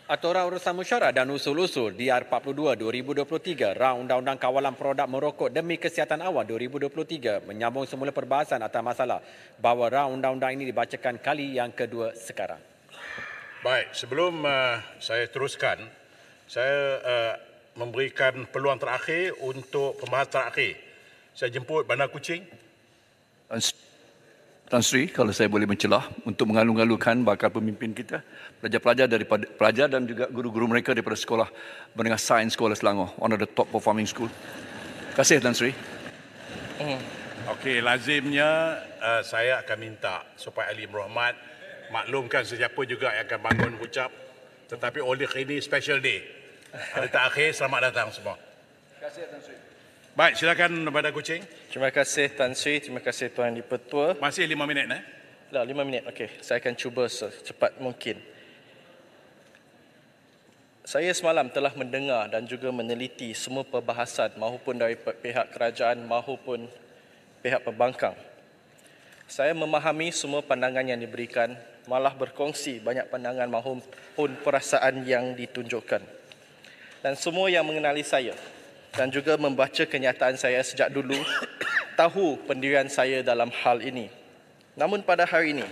Aturan Urusan Mesyuarat dan Usul-Usul DR42 2023 Raun Undang-Undang Kawalan Produk Merokok demi Kesihatan Awam 2023 menyambung semula perbahasan atas masalah bahawa Raun Undang-Undang ini dibacakan kali yang kedua sekarang. Baik, sebelum saya teruskan, saya memberikan peluang terakhir untuk pembahasan terakhir. Saya jemput Bandar Kuching. Tan Sri, kalau saya boleh mencelah untuk mengalu-alukan bakal pemimpin kita, pelajar-pelajar daripada pelajar dan juga guru-guru mereka daripada sekolah menengah sains Sekolah Selangor, one of the top performing school. Terima kasih Tan Sri. Okey, lazimnya saya akan minta supaya Ahli Berhormat maklumkan sesiapa juga yang akan bangun ucap, tetapi oleh ini special day. Hari terakhir, selamat datang semua. Terima kasih Tan Sri. Baik, silakan Bandar Kuching. Terima kasih Tan Sri, terima kasih Tuan Di-Pertua. Masih 5 minit 5 minit, okey. Saya akan cuba secepat mungkin. Saya semalam telah mendengar dan juga meneliti semua perbahasan maupun dari pihak kerajaan maupun pihak pembangkang. Saya memahami semua pandangan yang diberikan, malah berkongsi banyak pandangan maupun perasaan yang ditunjukkan. Dan semua yang mengenali saya dan juga membaca kenyataan saya sejak dulu tahu pendirian saya dalam hal ini. Namun pada hari ini,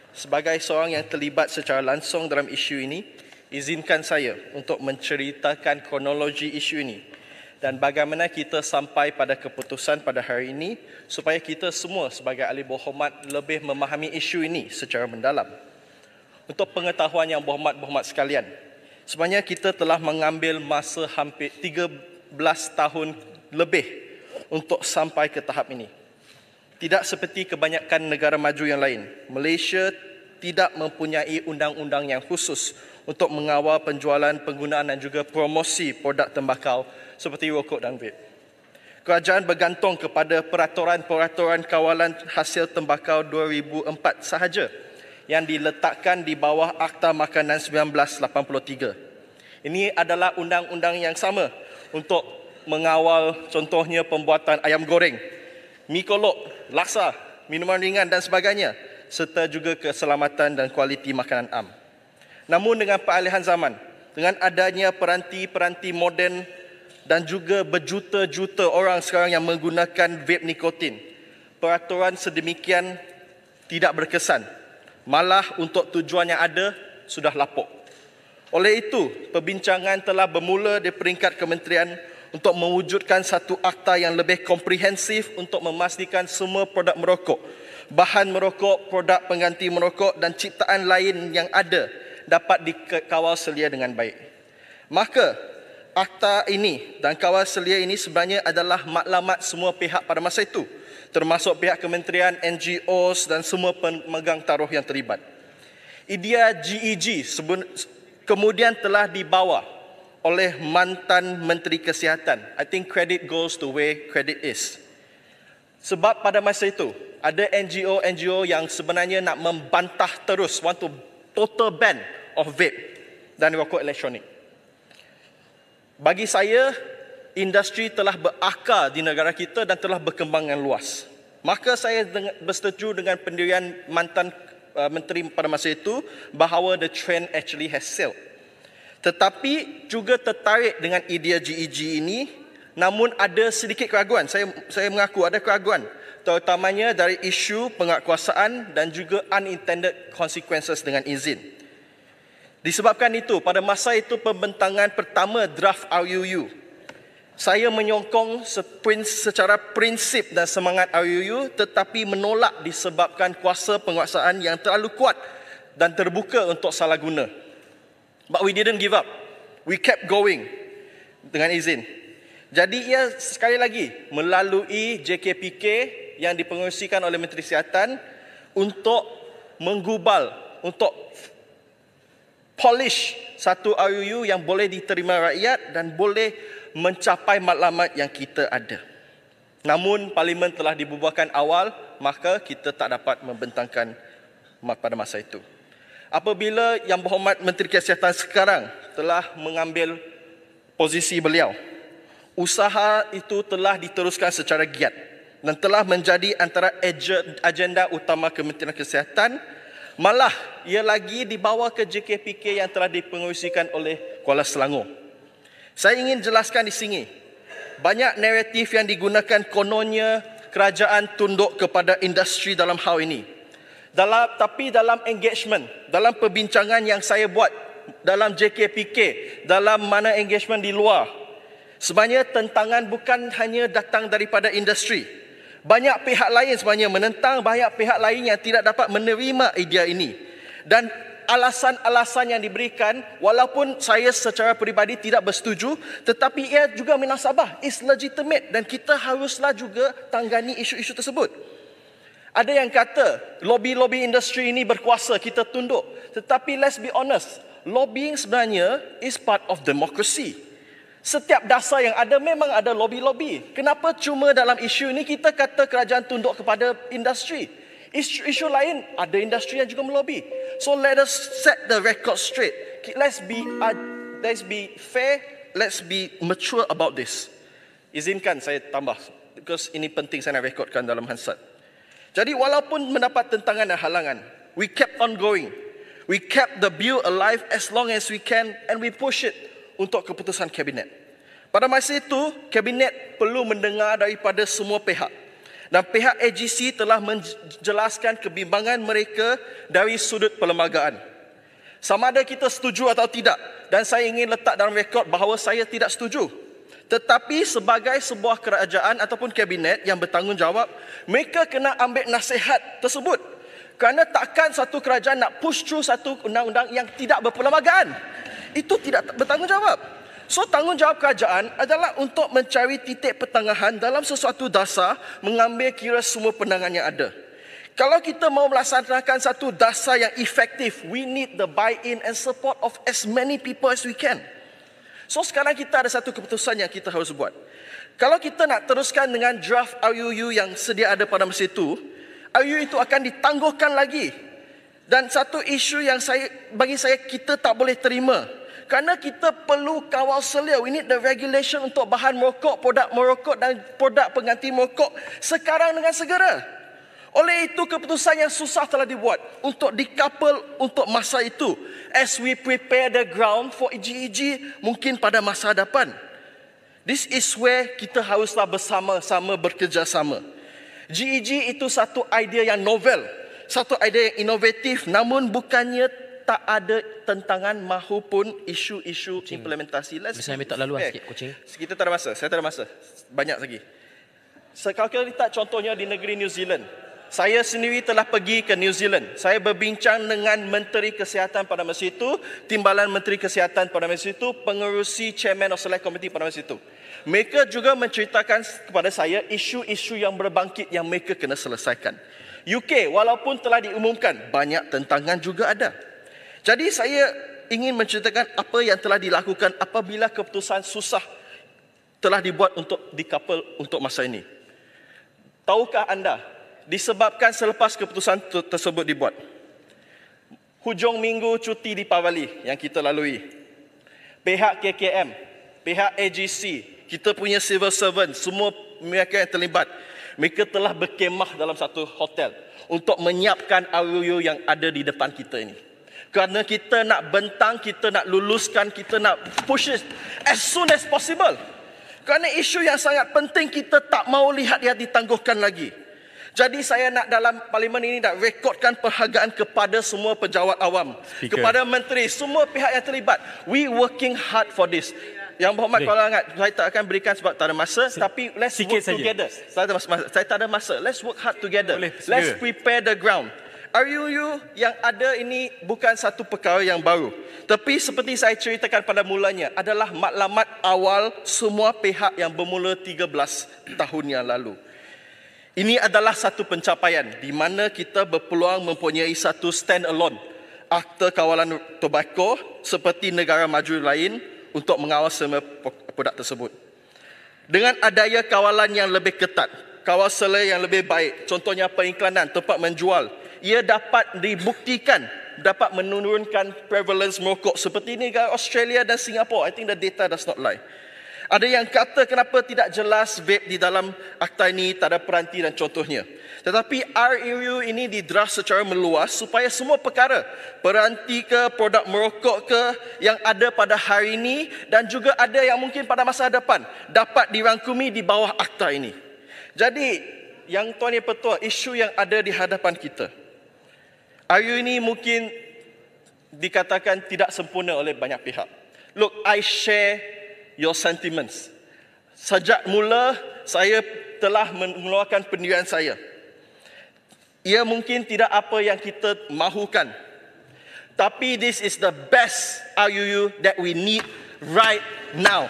sebagai seorang yang terlibat secara langsung dalam isu ini, izinkan saya untuk menceritakan kronologi isu ini dan bagaimana kita sampai pada keputusan pada hari ini supaya kita semua sebagai ahli berhormat lebih memahami isu ini secara mendalam. Untuk pengetahuan yang berhormat-berhormat sekalian, sebenarnya kita telah mengambil masa hampir 13 tahun lebih untuk sampai ke tahap ini. Tidak seperti kebanyakan negara maju yang lain, Malaysia tidak mempunyai undang-undang yang khusus untuk mengawal penjualan, penggunaan dan juga promosi produk tembakau seperti rokok dan vape. Kerajaan bergantung kepada peraturan-peraturan kawalan hasil tembakau 2004 sahaja yang diletakkan di bawah Akta Makanan 1983. Ini adalah undang-undang yang sama untuk mengawal contohnya pembuatan ayam goreng, mi kolok, laksa, minuman ringan dan sebagainya, serta juga keselamatan dan kualiti makanan am. Namun dengan peralihan zaman, dengan adanya peranti-peranti moden dan juga berjuta-juta orang sekarang yang menggunakan vape nikotin, peraturan sedemikian tidak berkesan. Malah untuk tujuan yang ada, sudah lapuk. Oleh itu, perbincangan telah bermula di peringkat kementerian untuk mewujudkan satu akta yang lebih komprehensif untuk memastikan semua produk merokok, bahan merokok, produk pengganti merokok dan ciptaan lain yang ada dapat dikawal selia dengan baik. Maka, akta ini dan kawal selia ini sebenarnya adalah maklumat semua pihak pada masa itu, termasuk pihak kementerian, NGOs dan semua pemegang taruh yang terlibat. Idea GEG kemudian telah dibawa oleh mantan Menteri Kesihatan. I think credit goes to where credit is. Sebab pada masa itu, ada NGO yang sebenarnya nak membantah terus, want to total ban of vape dan rokok elektronik. Bagi saya, industri telah berakar di negara kita dan telah berkembang dengan luas. Maka saya bersetuju dengan pendirian mantan menteri pada masa itu bahawa the trend actually has sailed. Tetapi juga tertarik dengan idea GEG ini, namun ada sedikit keraguan. Saya mengaku ada keraguan, terutamanya dari isu penguatkuasaan dan juga unintended consequences dengan izin. Disebabkan itu, pada masa itu pembentangan pertama draft RUU, saya menyokong secara prinsip dan semangat RUU tetapi menolak disebabkan kuasa penguasaan yang terlalu kuat dan terbuka untuk salah guna. But we didn't give up. We kept going dengan izin. Jadi ia sekali lagi melalui JKPK yang dipengerusikan oleh Menteri Kesihatan untuk menggubal, untuk polish satu RUU yang boleh diterima rakyat dan boleh mencapai matlamat yang kita ada. Namun parlimen telah dibubarkan awal, maka kita tak dapat membentangkan pada masa itu. Apabila Yang Berhormat Menteri Kesihatan sekarang telah mengambil posisi beliau, usaha itu telah diteruskan secara giat dan telah menjadi antara agenda utama Kementerian Kesihatan Malah, ia lagi dibawa ke JKPK yang telah dipengerusikan oleh Kuala Selangor. Saya ingin jelaskan di sini, banyak naratif yang digunakan kononnya kerajaan tunduk kepada industri dalam hal ini. Tapi dalam engagement, dalam perbincangan yang saya buat dalam JKPK, dalam mana engagement di luar, sebenarnya tentangan bukan hanya datang daripada industri. Banyak pihak lain sebenarnya menentang, banyak pihak lain yang tidak dapat menerima idea ini. Dan alasan-alasan yang diberikan, walaupun saya secara peribadi tidak bersetuju, tetapi ia juga menasabah, is legitimate, dan kita haruslah juga tanggani isu-isu tersebut. Ada yang kata, lobby-lobby industri ini berkuasa, kita tunduk. Tetapi let's be honest, lobbying sebenarnya is part of democracy. Setiap dasar yang ada memang ada lobby-lobby. Kenapa cuma dalam isu ini kita kata kerajaan tunduk kepada industri? Isu lain ada industri yang juga melobi. So let us set the record straight. Let's be fair, let's be mature about this. Izinkan saya tambah, because ini penting saya nak rekodkan dalam Hansard. Jadi walaupun mendapat tentangan dan halangan, we kept on going. We kept the bill alive as long as we can, and we push it untuk keputusan kabinet. Pada masa itu, kabinet perlu mendengar daripada semua pihak. Dan pihak AGC telah menjelaskan kebimbangan mereka dari sudut perlembagaan. Sama ada kita setuju atau tidak. Dan saya ingin letak dalam rekod bahawa saya tidak setuju. Tetapi sebagai sebuah kerajaan ataupun kabinet yang bertanggungjawab, mereka kena ambil nasihat tersebut. Kerana takkan satu kerajaan nak push through satu undang-undang yang tidak berperlembagaan. Itu tidak bertanggungjawab. So, tanggungjawab kerajaan adalah untuk mencari titik pertengahan dalam sesuatu dasar, mengambil kira semua pandangan yang ada. Kalau kita mau melaksanakan satu dasar yang efektif, we need the buy-in and support of as many people as we can. So, sekarang kita ada satu keputusan yang kita harus buat. Kalau kita nak teruskan dengan draft RUU yang sedia ada pada masa itu, RUU itu akan ditangguhkan lagi. Dan satu isu yang bagi saya kita tak boleh terima. Kerana kita perlu kawal selia. We need the regulation untuk bahan merokok, produk merokok dan produk pengganti merokok sekarang dengan segera. Oleh itu keputusan yang susah telah dibuat untuk decouple untuk masa itu. As we prepare the ground for GEG mungkin pada masa hadapan. This is where kita haruslah bersama-sama bekerjasama. GEG itu satu idea yang novel, satu idea yang inovatif, namun bukannya tak ada tentangan maupun isu-isu implementasi. Bisa ambil tak laluan sikit, Kucing. Kita tak ada masa, saya tak ada masa. Banyak lagi. Kalau kita lihat contohnya di negeri New Zealand. Saya sendiri telah pergi ke New Zealand. Saya berbincang dengan Menteri Kesihatan pada masa itu, Timbalan Menteri Kesihatan pada masa itu, pengerusi Chairman of Select Committee pada masa itu. Mereka juga menceritakan kepada saya isu-isu yang berbangkit yang mereka kena selesaikan. UK walaupun telah diumumkan, banyak tentangan juga ada. Jadi saya ingin menceritakan apa yang telah dilakukan apabila keputusan susah telah dibuat untuk decouple untuk masa ini. Tahukah anda, disebabkan selepas keputusan tersebut dibuat, hujung minggu cuti di Pavali yang kita lalui, pihak KKM, pihak AGC, kita punya civil servant, semua mereka yang terlibat, mereka telah berkemah dalam satu hotel untuk menyiapkan RUU yang ada di depan kita ini. Kerana kita nak bentang, kita nak luluskan, kita nak push it as soon as possible. Kerana isu yang sangat penting, kita tak mau lihat dia ditangguhkan lagi. Jadi saya nak dalam parlimen ini nak rekodkan penghargaan kepada semua pejabat awam, kepada menteri, semua pihak yang terlibat. We working hard for this. Yang berhormat Kepala Angat, saya tak akan berikan sebab tak ada masa, tapi let's work together. Saya tak ada masa. Let's work hard together. Let's prepare the ground. RUU yang ada ini bukan satu perkara yang baru. Tapi seperti saya ceritakan pada mulanya, adalah maklumat awal semua pihak yang bermula 13 tahun yang lalu. Ini adalah satu pencapaian di mana kita berpeluang mempunyai satu stand alone Akta Kawalan Tobacco seperti negara maju lain untuk mengawal semua produk tersebut. Dengan adanya kawalan yang lebih ketat, kawal selia yang lebih baik, contohnya pengiklanan, tempat menjual, ia dapat dibuktikan dapat menurunkan prevalence merokok seperti negara Australia dan Singapura. I think the data does not lie. Ada yang kata kenapa tidak jelas vape di dalam akta ini, tak ada peranti dan contohnya. Tetapi RUU ini didraft secara meluas supaya semua perkara, peranti ke, produk merokok ke yang ada pada hari ini dan juga ada yang mungkin pada masa depan dapat dirangkumi di bawah akta ini. Jadi, yang Tuan Yang Pertua, isu yang ada di hadapan kita, RUU ini mungkin dikatakan tidak sempurna oleh banyak pihak. Look, I share your sentiments. Sejak mula saya telah mengeluarkan pendirian saya. Ia mungkin tidak apa yang kita mahukan. Tapi this is the best RUU that we need right now.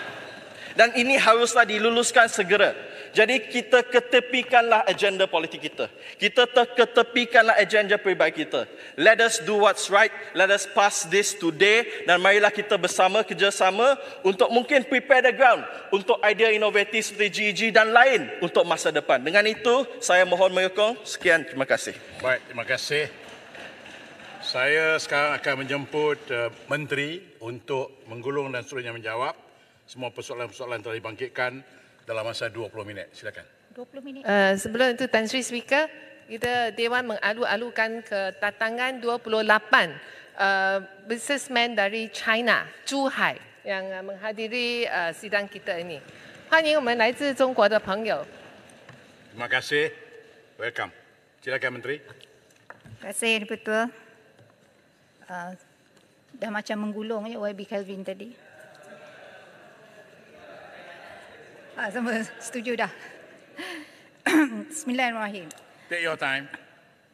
Dan ini haruslah diluluskan segera. Jadi kita ketepikanlah agenda politik kita. Kita ketepikanlah agenda peribadi kita. Let us do what's right. Let us pass this today. Dan marilah kita bersama, kerjasama untuk mungkin prepare the ground untuk idea inovatif seperti GEG dan lain untuk masa depan. Dengan itu, saya mohon menyokong. Sekian, terima kasih. Baik, terima kasih. Saya sekarang akan menjemput Menteri untuk menggulung dan seterusnya menjawab semua persoalan-persoalan telah dibangkitkan dalam masa 20 minit. Silakan. 20 minit. Sebelum itu Tan Sri Speaker, kita Dewan mengalu-alukan kedatangan 28 businessman dari China, Zhuhai, yang menghadiri sidang kita ini. 欢迎我们来自中国的朋友。 Terima kasih. Welcome. Silakan Menteri. Terima kasih, Betul. Dah macam menggulung ya YB Kelvin tadi. Sama setuju dah. Bismillahirrahmanirrahim. Take your time.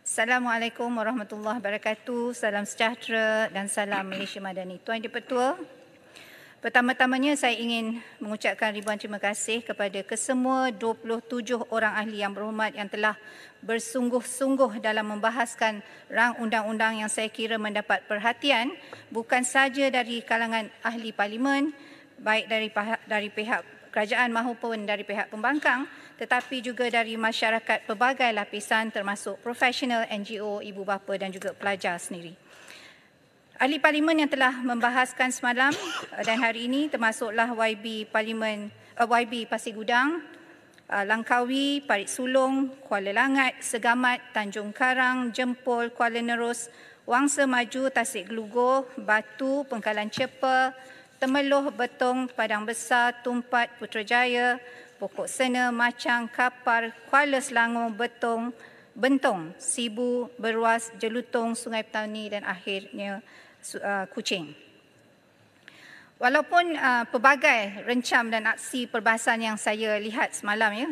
Assalamualaikum warahmatullahi wabarakatuh. Salam sejahtera dan salam Malaysia Madani. Tuan Yang Pertua, pertama-tamanya saya ingin mengucapkan ribuan terima kasih kepada kesemua 27 orang ahli yang berhormat yang telah bersungguh-sungguh dalam membahaskan rang undang-undang yang saya kira mendapat perhatian bukan sahaja dari kalangan ahli parlimen, baik dari pihak kerajaan maupun dari pihak pembangkang, tetapi juga dari masyarakat pelbagai lapisan termasuk profesional, NGO, ibu bapa dan juga pelajar sendiri. Ahli parlimen yang telah membahaskan semalam dan hari ini termasuklah YB Pasir Gudang, Langkawi, Parit Sulong, Kuala Langat, Segamat, Tanjung Karang, Jempol, Kuala Nerus, Wangsa Maju, Tasik Gelugor, Batu, Pengkalan Cepa, Temeloh, Betong, Padang Besar, Tumpat, Putrajaya, Pokok Sena, Macang, Kapar, Kuala Selangor, Bentong, Sibu, Beruas, Jelutong, Sungai Petani dan akhirnya Kuching. Walaupun pelbagai rencam dan aksi perbahasan yang saya lihat semalam ya,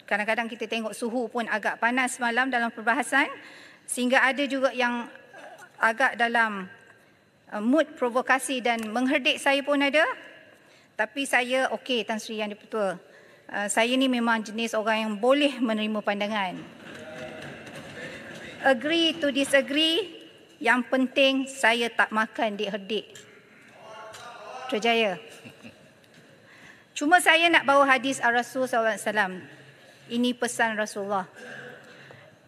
kadang-kadang kita tengok suhu pun agak panas semalam dalam perbahasan, sehingga ada juga yang agak dalam mood provokasi dan mengherdik saya pun ada. Tapi saya okey, Tan Sri Yang Di-Pertua. Saya ni memang jenis orang yang boleh menerima pandangan. Agree to disagree, yang penting saya tak makan dik-herdik. Terjaya. Cuma saya nak bawa hadis Ar-Rasul SAW. Ini pesan Rasulullah.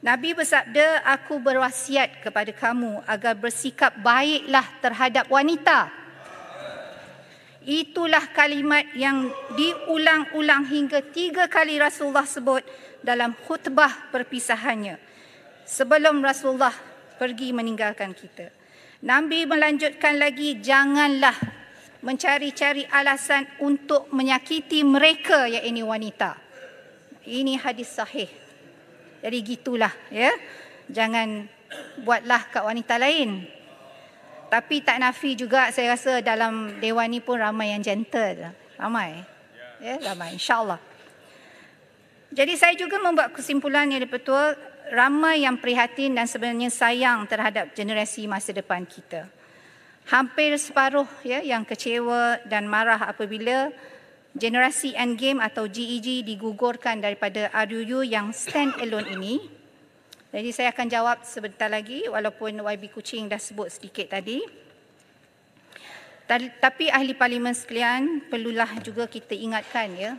Nabi bersabda, aku berwasiat kepada kamu agar bersikap baiklah terhadap wanita. Itulah kalimat yang diulang-ulang hingga 3 kali Rasulullah sebut dalam khutbah perpisahannya. Sebelum Rasulullah pergi meninggalkan kita. Nabi melanjutkan lagi, janganlah mencari-cari alasan untuk menyakiti mereka, iaitu wanita. Ini hadis sahih. Jadi gitulah ya. Jangan buatlah kat wanita lain. Tapi tak nafi juga saya rasa dalam dewan ni pun ramai yang gentle. Ramai. Ya, ramai insya-Allah. Jadi saya juga membuat kesimpulan yang Di-Pertua, ramai yang prihatin dan sebenarnya sayang terhadap generasi masa depan kita. Hampir separuh ya yang kecewa dan marah apabila generasi Endgame atau GEG digugurkan daripada RUU yang stand alone ini. Jadi saya akan jawab sebentar lagi walaupun YB Kuching dah sebut sedikit tadi. Tapi ahli parlimen sekalian, perlulah juga kita ingatkan ya.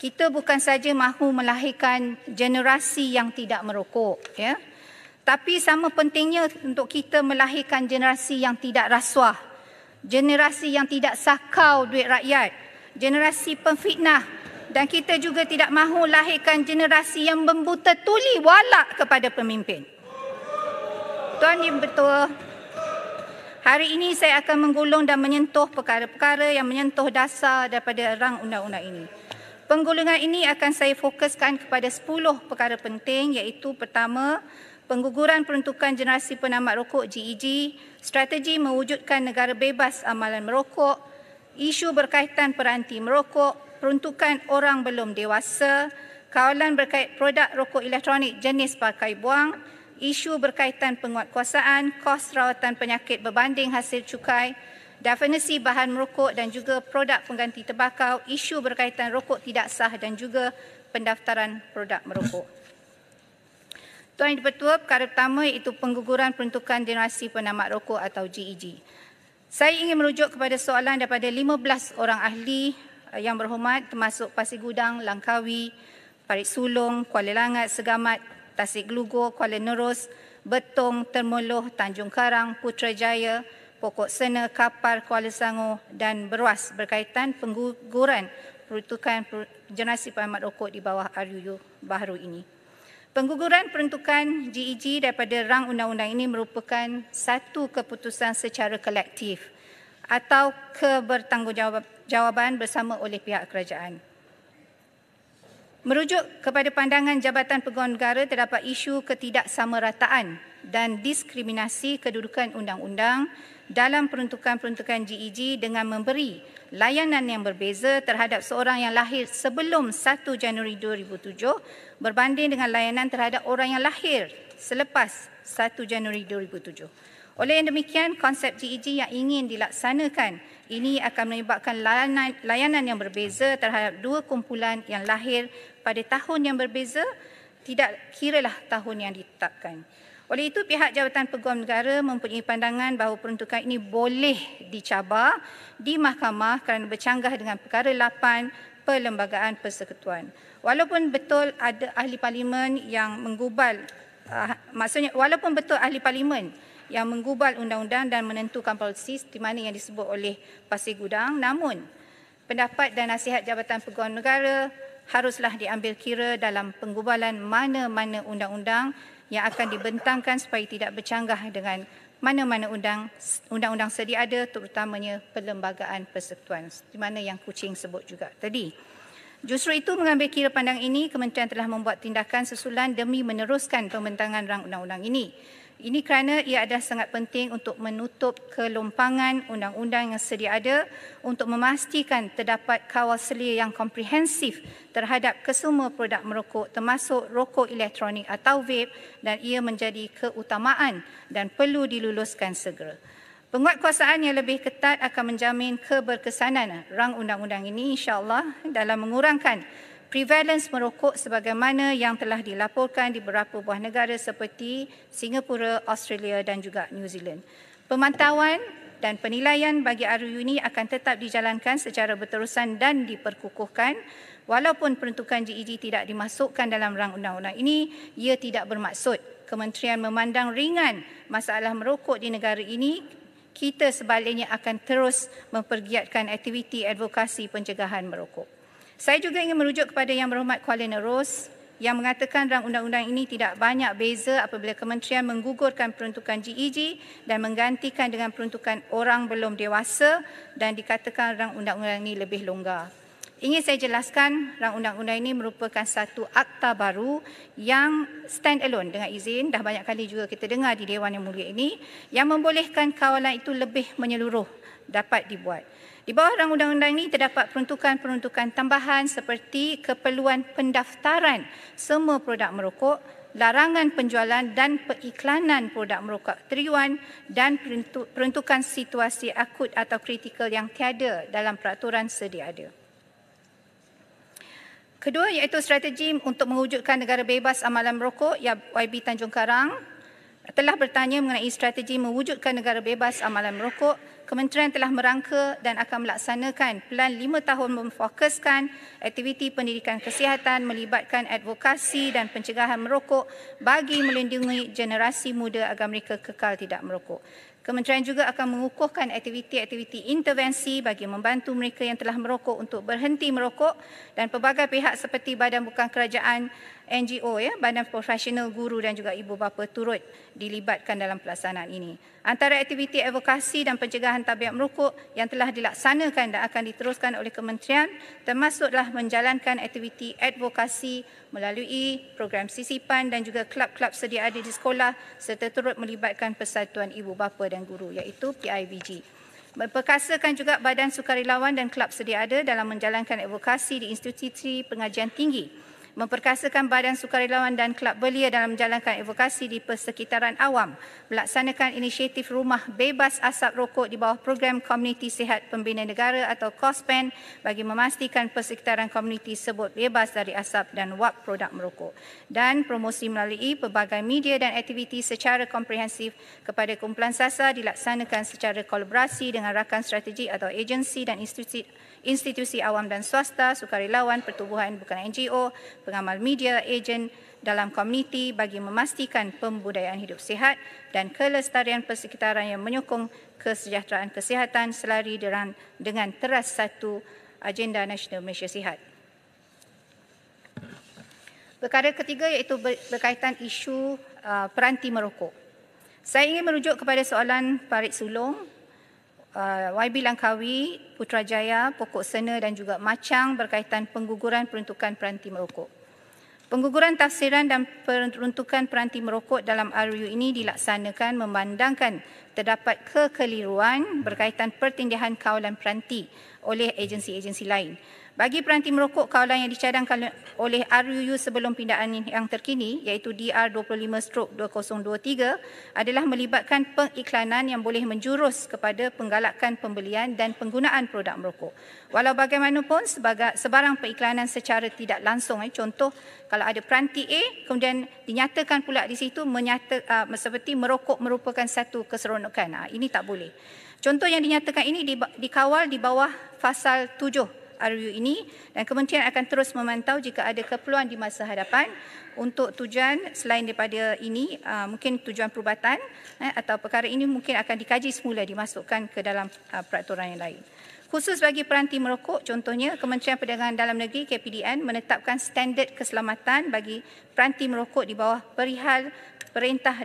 Kita bukan saja mahu melahirkan generasi yang tidak merokok ya. Tapi sama pentingnya untuk kita melahirkan generasi yang tidak rasuah. Generasi yang tidak sakau duit rakyat. generasi pemfitnah, dan kita juga tidak mahu lahirkan generasi yang membuta tuli walak kepada pemimpin. Tuan Yang Bertua, hari ini saya akan menggulung dan menyentuh perkara-perkara yang menyentuh dasar daripada rang undang-undang ini. Penggulungan ini akan saya fokuskan kepada 10 perkara penting, iaitu pertama, pengguguran peruntukan generasi penamat rokok GEG, strategi mewujudkan negara bebas amalan merokok, isu berkaitan peranti merokok, peruntukan orang belum dewasa, kawalan berkait produk rokok elektronik jenis pakai buang, isu berkaitan penguatkuasaan, kos rawatan penyakit berbanding hasil cukai, definisi bahan merokok dan juga produk pengganti tembakau, isu berkaitan rokok tidak sah dan juga pendaftaran produk merokok. Tuan Yang Dipertua, perkara pertama iaitu pengguguran peruntukan generasi penamat rokok atau GEG. Saya ingin merujuk kepada soalan daripada 15 orang ahli yang berhormat, termasuk Pasir Gudang, Langkawi, Parit Sulong, Kuala Langat, Segamat, Tasik Gelugor, Kuala Nerus, Betong, Termeloh, Tanjung Karang, Putrajaya, Pokok Sena, Kapar, Kuala Selangor dan Beruas berkaitan pengguguran peruntukan generasi penamat rokok di bawah RUU baharu ini. Pengguguran peruntukan GEG daripada rang undang-undang ini merupakan satu keputusan secara kolektif atau kebertanggungjawaban bersama oleh pihak kerajaan. Merujuk kepada pandangan Jabatan Peguam Negara, terdapat isu ketidaksamarataan dan diskriminasi kedudukan undang-undang dalam peruntukan-peruntukan GEG dengan memberi layanan yang berbeza terhadap seorang yang lahir sebelum 1 Januari 2007 berbanding dengan layanan terhadap orang yang lahir selepas 1 Januari 2007. Oleh yang demikian, konsep GEG yang ingin dilaksanakan ini akan menyebabkan layanan yang berbeza terhadap dua kumpulan yang lahir pada tahun yang berbeza, tidak kiralah tahun yang ditetapkan. Oleh itu, pihak Jabatan Peguam Negara mempunyai pandangan bahawa peruntukan ini boleh dicabar di mahkamah kerana bercanggah dengan perkara 8 Perlembagaan Persekutuan. Walaupun betul ada ahli parlimen yang menggubal, walaupun betul ahli parlimen yang menggubal undang-undang dan menentukan polisi di mana yang disebut oleh Pasir Gudang, namun pendapat dan nasihat Jabatan Peguam Negara haruslah diambil kira dalam penggubalan mana-mana undang-undang yang akan dibentangkan supaya tidak bercanggah dengan mana-mana undang-undang sedia ada, terutamanya Perlembagaan Persekutuan, di mana yang Kuching sebut juga tadi. Justru itu, mengambil kira pandang ini, Kementerian telah membuat tindakan susulan demi meneruskan pembentangan rang undang-undang ini. Ini kerana ia adalah sangat penting untuk menutup kelompangan undang-undang yang sedia ada untuk memastikan terdapat kawal selia yang komprehensif terhadap kesemua produk merokok termasuk rokok elektronik atau vape, dan ia menjadi keutamaan dan perlu diluluskan segera. Penguatkuasaan yang lebih ketat akan menjamin keberkesanan rang undang-undang ini insya-Allah dalam mengurangkan prevalence merokok sebagaimana yang telah dilaporkan di beberapa buah negara seperti Singapura, Australia dan juga New Zealand. Pemantauan dan penilaian bagi RUU ini akan tetap dijalankan secara berterusan dan diperkukuhkan. Walaupun peruntukan GEG tidak dimasukkan dalam rang undang-undang ini, ia tidak bermaksud Kementerian memandang ringan masalah merokok di negara ini. Kita sebaliknya akan terus mempergiatkan aktiviti advokasi pencegahan merokok. Saya juga ingin merujuk kepada Yang Berhormat Kuala Nerus yang mengatakan rang undang-undang ini tidak banyak beza apabila Kementerian menggugurkan peruntukan GEG dan menggantikan dengan peruntukan orang belum dewasa dan dikatakan rang undang-undang ini lebih longgar. Ingin saya jelaskan, rang undang-undang ini merupakan satu akta baru yang stand alone dengan izin, dah banyak kali juga kita dengar di Dewan Yang Mulia ini, yang membolehkan kawalan itu lebih menyeluruh dapat dibuat. Di bawah rang undang-undang ini terdapat peruntukan-peruntukan tambahan seperti keperluan pendaftaran semua produk merokok, larangan penjualan dan periklanan produk merokok tiruan dan peruntukan situasi akut atau kritikal yang tiada dalam peraturan sedia ada. Kedua iaitu strategi untuk mewujudkan negara bebas amalan merokok, YB Tanjung Karang telah bertanya mengenai strategi mewujudkan negara bebas amalan merokok. Kementerian telah merangka dan akan melaksanakan pelan 5 tahun memfokuskan aktiviti pendidikan kesihatan melibatkan advokasi dan pencegahan merokok bagi melindungi generasi muda agar mereka kekal tidak merokok. Kementerian juga akan mengukuhkan aktiviti-aktiviti intervensi bagi membantu mereka yang telah merokok untuk berhenti merokok dan pelbagai pihak seperti badan bukan kerajaan, NGO, badan profesional, guru dan juga ibu bapa turut dilibatkan dalam pelaksanaan ini. Antara aktiviti advokasi dan pencegahan tabiat merokok yang telah dilaksanakan dan akan diteruskan oleh kementerian termasuklah menjalankan aktiviti advokasi melalui program sisipan dan juga kelab-kelab sedia ada di sekolah serta turut melibatkan persatuan ibu bapa dan guru iaitu PIBG. Memperkasakan juga badan sukarelawan dan kelab sedia ada dalam menjalankan advokasi di institusi pengajian tinggi. Memperkasakan badan sukarelawan dan kelab belia dalam menjalankan advokasi di persekitaran awam, melaksanakan inisiatif rumah bebas asap rokok di bawah program Komuniti Sihat Pembina Negara atau KOSPEN bagi memastikan persekitaran komuniti sebut bebas dari asap dan wap produk merokok, dan promosi melalui pelbagai media dan aktiviti secara komprehensif kepada kumpulan sasar dilaksanakan secara kolaborasi dengan rakan strategi atau agensi dan institusi awam dan swasta, sukarelawan, pertubuhan bukan NGO, pengamal media, ejen dalam komuniti bagi memastikan pembudayaan hidup sihat dan kelestarian persekitaran yang menyokong kesejahteraan kesihatan selari dengan teras satu agenda nasional Malaysia Sihat. Perkara ketiga iaitu berkaitan isu peranti merokok. Saya ingin merujuk kepada soalan Parit Sulong, YB Langkawi, Putrajaya, Pokok Sena dan juga Macang berkaitan pengguguran peruntukan peranti merokok. Pengguguran tafsiran dan peruntukan peranti merokok dalam RUU ini dilaksanakan memandangkan terdapat kekeliruan berkaitan pertindihan kawalan peranti oleh agensi-agensi lain. Bagi peranti merokok, kawalan yang dicadangkan oleh RUU sebelum pindaan yang terkini iaitu DR 25/2023 adalah melibatkan pengiklanan yang boleh menjurus kepada penggalakan pembelian dan penggunaan produk merokok. Walau bagaimanapun, sebarang pengiklanan secara tidak langsung, contoh kalau ada peranti A kemudian dinyatakan pula di situ seperti merokok merupakan satu keseronokan. Ini tak boleh. Contoh yang dinyatakan ini dikawal di bawah pasal 7 RUU ini dan kementerian akan terus memantau jika ada keperluan di masa hadapan untuk tujuan selain daripada ini, mungkin tujuan perubatan atau perkara ini mungkin akan dikaji semula dimasukkan ke dalam peraturan yang lain. Khusus bagi peranti merokok, contohnya Kementerian Perdagangan Dalam Negeri KPDN menetapkan standard keselamatan bagi peranti merokok di bawah Perintah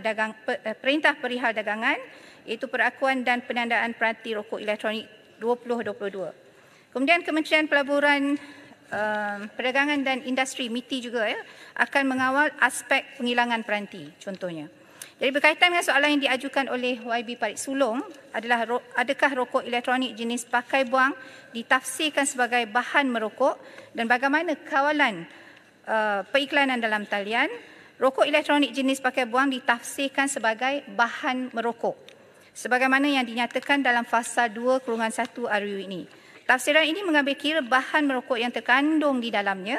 Perihal Dagangan iaitu Perakuan dan Penandaan Peranti Rokok Elektronik 2022. Kemudian Kementerian Pelaburan, Perdagangan dan Industri MITI juga akan mengawal aspek penghilangan peranti contohnya. Jadi berkaitan dengan soalan yang diajukan oleh YB Parit Sulong adalah adakah rokok elektronik jenis pakai buang ditafsirkan sebagai bahan merokok dan bagaimana kawalan periklanan dalam talian rokok elektronik jenis pakai buang ditafsirkan sebagai bahan merokok sebagaimana yang dinyatakan dalam fasa 2/1 RUU ini. Tafsiran ini mengambil kira bahan merokok yang terkandung di dalamnya.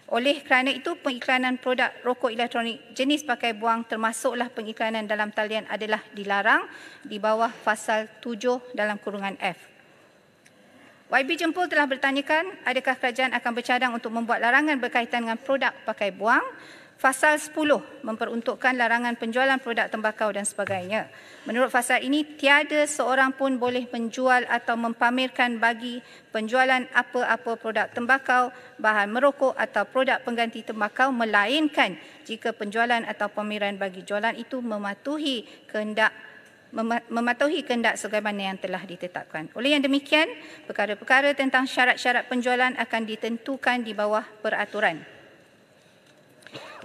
Oleh kerana itu, pengiklanan produk rokok elektronik jenis pakai buang termasuklah pengiklanan dalam talian adalah dilarang di bawah pasal 7(F). YB Jempol telah bertanyakan adakah kerajaan akan bercadang untuk membuat larangan berkaitan dengan produk pakai buang. Fasal 10 memperuntukkan larangan penjualan produk tembakau dan sebagainya. Menurut fasal ini, tiada seorang pun boleh menjual atau mempamerkan bagi penjualan apa-apa produk tembakau, bahan merokok atau produk pengganti tembakau melainkan jika penjualan atau pameran bagi jualan itu mematuhi kehendak sebagaimana yang telah ditetapkan. Oleh yang demikian, perkara-perkara tentang syarat-syarat penjualan akan ditentukan di bawah peraturan.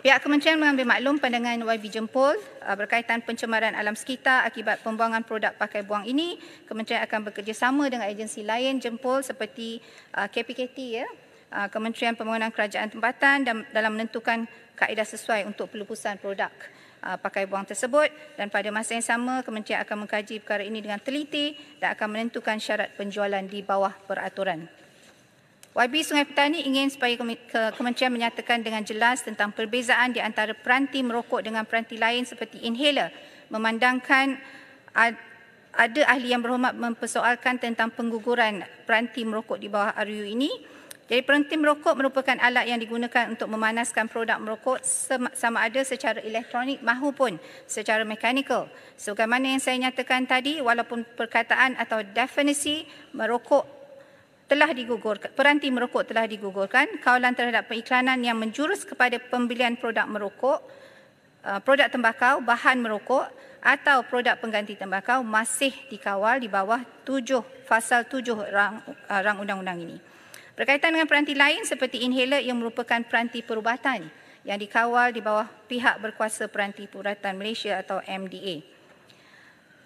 Pihak kementerian mengambil maklum pandangan YB Jempol berkaitan pencemaran alam sekitar akibat pembuangan produk pakai buang ini. Kementerian akan bekerjasama dengan agensi lain Jempol seperti KPKT, Kementerian Pembangunan Kerajaan Tempatan dalam menentukan kaedah sesuai untuk pelupusan produk pakai buang tersebut, dan pada masa yang sama kementerian akan mengkaji perkara ini dengan teliti dan akan menentukan syarat penjualan di bawah peraturan. YB Sungai Petani ingin supaya kementerian menyatakan dengan jelas tentang perbezaan di antara peranti merokok dengan peranti lain seperti inhaler, memandangkan ada ahli yang berhormat mempersoalkan tentang pengguguran peranti merokok di bawah RUU ini. Jadi perhenti merokok merupakan alat yang digunakan untuk memanaskan produk merokok sama ada secara elektronik maupun secara mekanikal. Sebagaimana yang saya nyatakan tadi, walaupun perkataan atau definisi merokok telah digugurkan, peranti merokok telah digugurkan, kawalan terhadap periklanan yang menjurus kepada pembelian produk merokok, produk tembakau, bahan merokok atau produk pengganti tembakau masih dikawal di bawah Fasal 7 Rang Undang-Undang ini. Berkaitan dengan peranti lain seperti inhaler yang merupakan peranti perubatan yang dikawal di bawah pihak berkuasa Peranti Perubatan Malaysia atau MDA.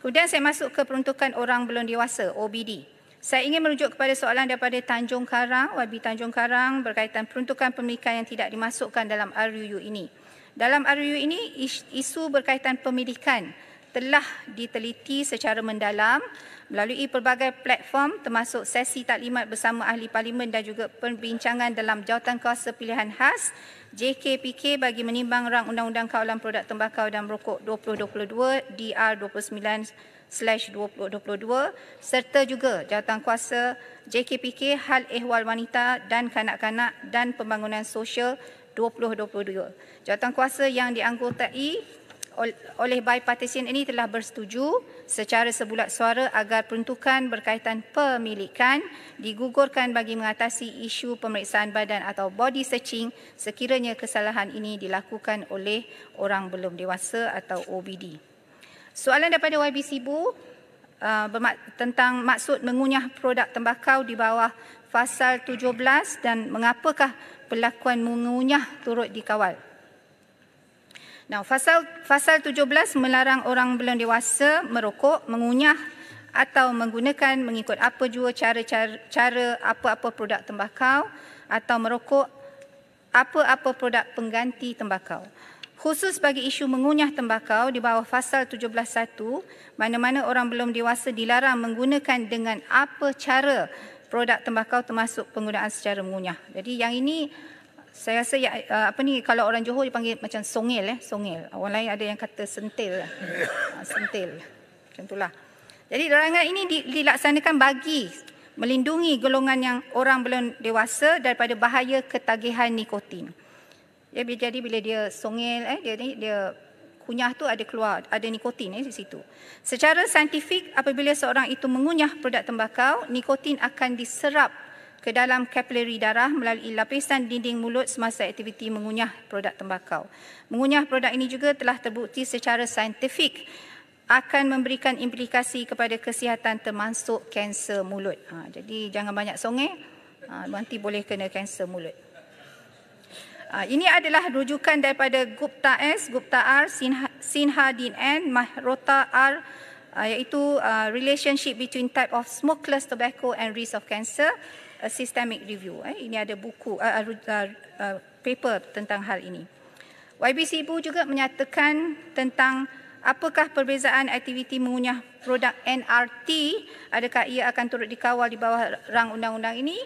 Kemudian saya masuk ke peruntukan orang belum dewasa, OBD. Saya ingin merujuk kepada soalan daripada Tanjung Karang, YB Tanjung Karang berkaitan peruntukan pemilikan yang tidak dimasukkan dalam RUU ini. Dalam RUU ini, isu berkaitan pemilikan telah diteliti secara mendalam melalui pelbagai platform termasuk sesi taklimat bersama ahli parlimen dan juga perbincangan dalam Jawatankuasa Pilihan Khas JKPK bagi menimbang rang Undang-Undang Kawalan Produk Tembakau dan Merokok 2022 DR 29/2022 serta juga Jawatankuasa JKPK Hal Ehwal Wanita dan Kanak-kanak dan Pembangunan Sosial 2022. Jawatankuasa yang dianggotai oleh bipartisan ini telah bersetuju secara sebulat suara agar peruntukan berkaitan pemilikan digugurkan bagi mengatasi isu pemeriksaan badan atau body searching sekiranya kesalahan ini dilakukan oleh orang belum dewasa atau OBD. Soalan daripada YB Sibu tentang maksud mengunyah produk tembakau di bawah Fasal 17 dan mengapakah perlakuan mengunyah turut dikawal. Now, Fasal 17 melarang orang belum dewasa merokok, mengunyah atau menggunakan mengikut apa jua cara apa-apa produk tembakau atau merokok apa-apa produk pengganti tembakau. Khusus bagi isu mengunyah tembakau di bawah Fasal 17.1, mana-mana orang belum dewasa dilarang menggunakan dengan apa cara produk tembakau termasuk penggunaan secara mengunyah. Jadi yang ini saya rasa kalau orang Johor dipanggil macam songel, songel. Orang lain ada yang kata sentil lah. Sentil. Macam itulah. Jadi larangan ini dilaksanakan bagi melindungi golongan yang orang belum dewasa daripada bahaya ketagihan nikotin. Ya, jadi bila dia songel, dia kunyah tu ada nikotin di situ. Secara saintifik, apabila seorang itu mengunyah produk tembakau, nikotin akan diserap ke dalam kapilari darah melalui lapisan dinding mulut semasa aktiviti mengunyah produk tembakau. Mengunyah produk ini juga telah terbukti secara saintifik akan memberikan implikasi kepada kesihatan termasuk kanser mulut. Jadi jangan banyak songeh, nanti boleh kena kanser mulut. Ini adalah rujukan daripada Gupta S, Gupta R, Sinha Din N, Mahrota R, iaitu relationship between type of smokeless tobacco and risk of cancer, a systemic review. Ini ada buku, paper tentang hal ini. YB Sibu juga menyatakan tentang apakah perbezaan aktiviti mengunyah produk NRT, adakah ia akan turut dikawal di bawah rang undang-undang ini.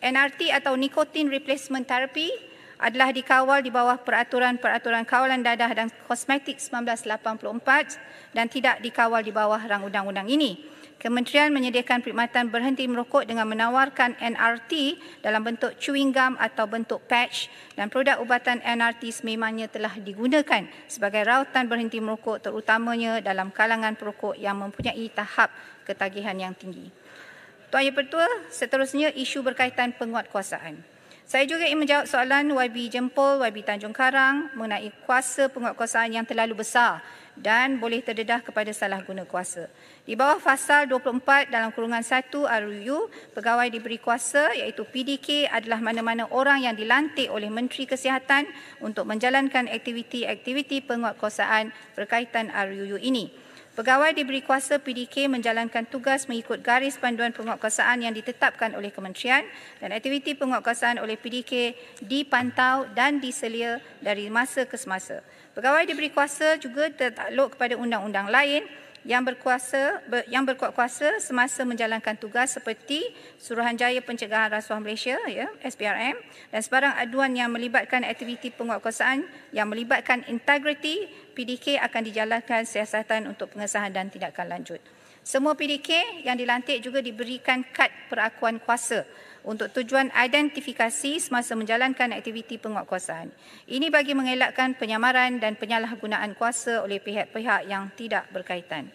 NRT atau Nicotine Replacement Therapy adalah dikawal di bawah peraturan kawalan dadah dan kosmetik 1984 dan tidak dikawal di bawah rang undang-undang ini. Kementerian menyediakan perkhidmatan berhenti merokok dengan menawarkan NRT dalam bentuk chewing gum atau bentuk patch dan produk ubatan NRT sememangnya telah digunakan sebagai rawatan berhenti merokok terutamanya dalam kalangan perokok yang mempunyai tahap ketagihan yang tinggi. Tuan Yang Pertua, seterusnya isu berkaitan penguatkuasaan. Saya juga ingin menjawab soalan YB Jempol, YB Tanjung Karang mengenai kuasa penguatkuasaan yang terlalu besar dan boleh terdedah kepada salah guna kuasa. Di bawah Fasal 24 dalam kurungan 1 RUU, pegawai diberi kuasa iaitu PDK adalah mana-mana orang yang dilantik oleh Menteri Kesihatan untuk menjalankan aktiviti-aktiviti penguatkuasaan berkaitan RUU ini. Pegawai diberi kuasa PDK menjalankan tugas mengikut garis panduan penguatkuasaan yang ditetapkan oleh Kementerian dan aktiviti penguatkuasaan oleh PDK dipantau dan diselia dari masa ke semasa. Pegawai diberi kuasa juga tertakluk kepada undang-undang lain yang berkuat kuasa semasa menjalankan tugas seperti Suruhanjaya Pencegahan Rasuah Malaysia, SPRM, dan sebarang aduan yang melibatkan aktiviti penguatkuasaan yang melibatkan integriti PDK akan dijalankan siasatan untuk pengesahan dan tindakan lanjut. Semua PDK yang dilantik juga diberikan kad perakuan kuasa untuk tujuan identifikasi semasa menjalankan aktiviti penguatkuasaan. Ini bagi mengelakkan penyamaran dan penyalahgunaan kuasa oleh pihak-pihak yang tidak berkaitan.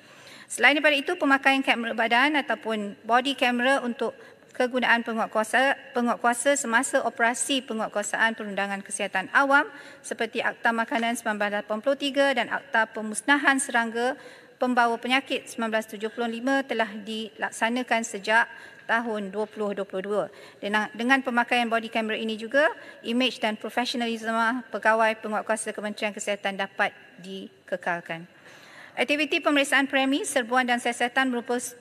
Selain daripada itu, pemakaian kamera badan ataupun body camera untuk kegunaan penguatkuasa semasa operasi penguatkuasaan perundangan kesihatan awam seperti Akta Makanan 1983 dan Akta Pemusnahan Serangga Pembawa Penyakit 1975 telah dilaksanakan sejak tahun 2022. Dengan pemakaian body camera ini juga, imej dan profesionalisme pegawai penguatkuasa Kementerian Kesihatan dapat dikekalkan. Aktiviti pemeriksaan premi, serbuan dan siasatan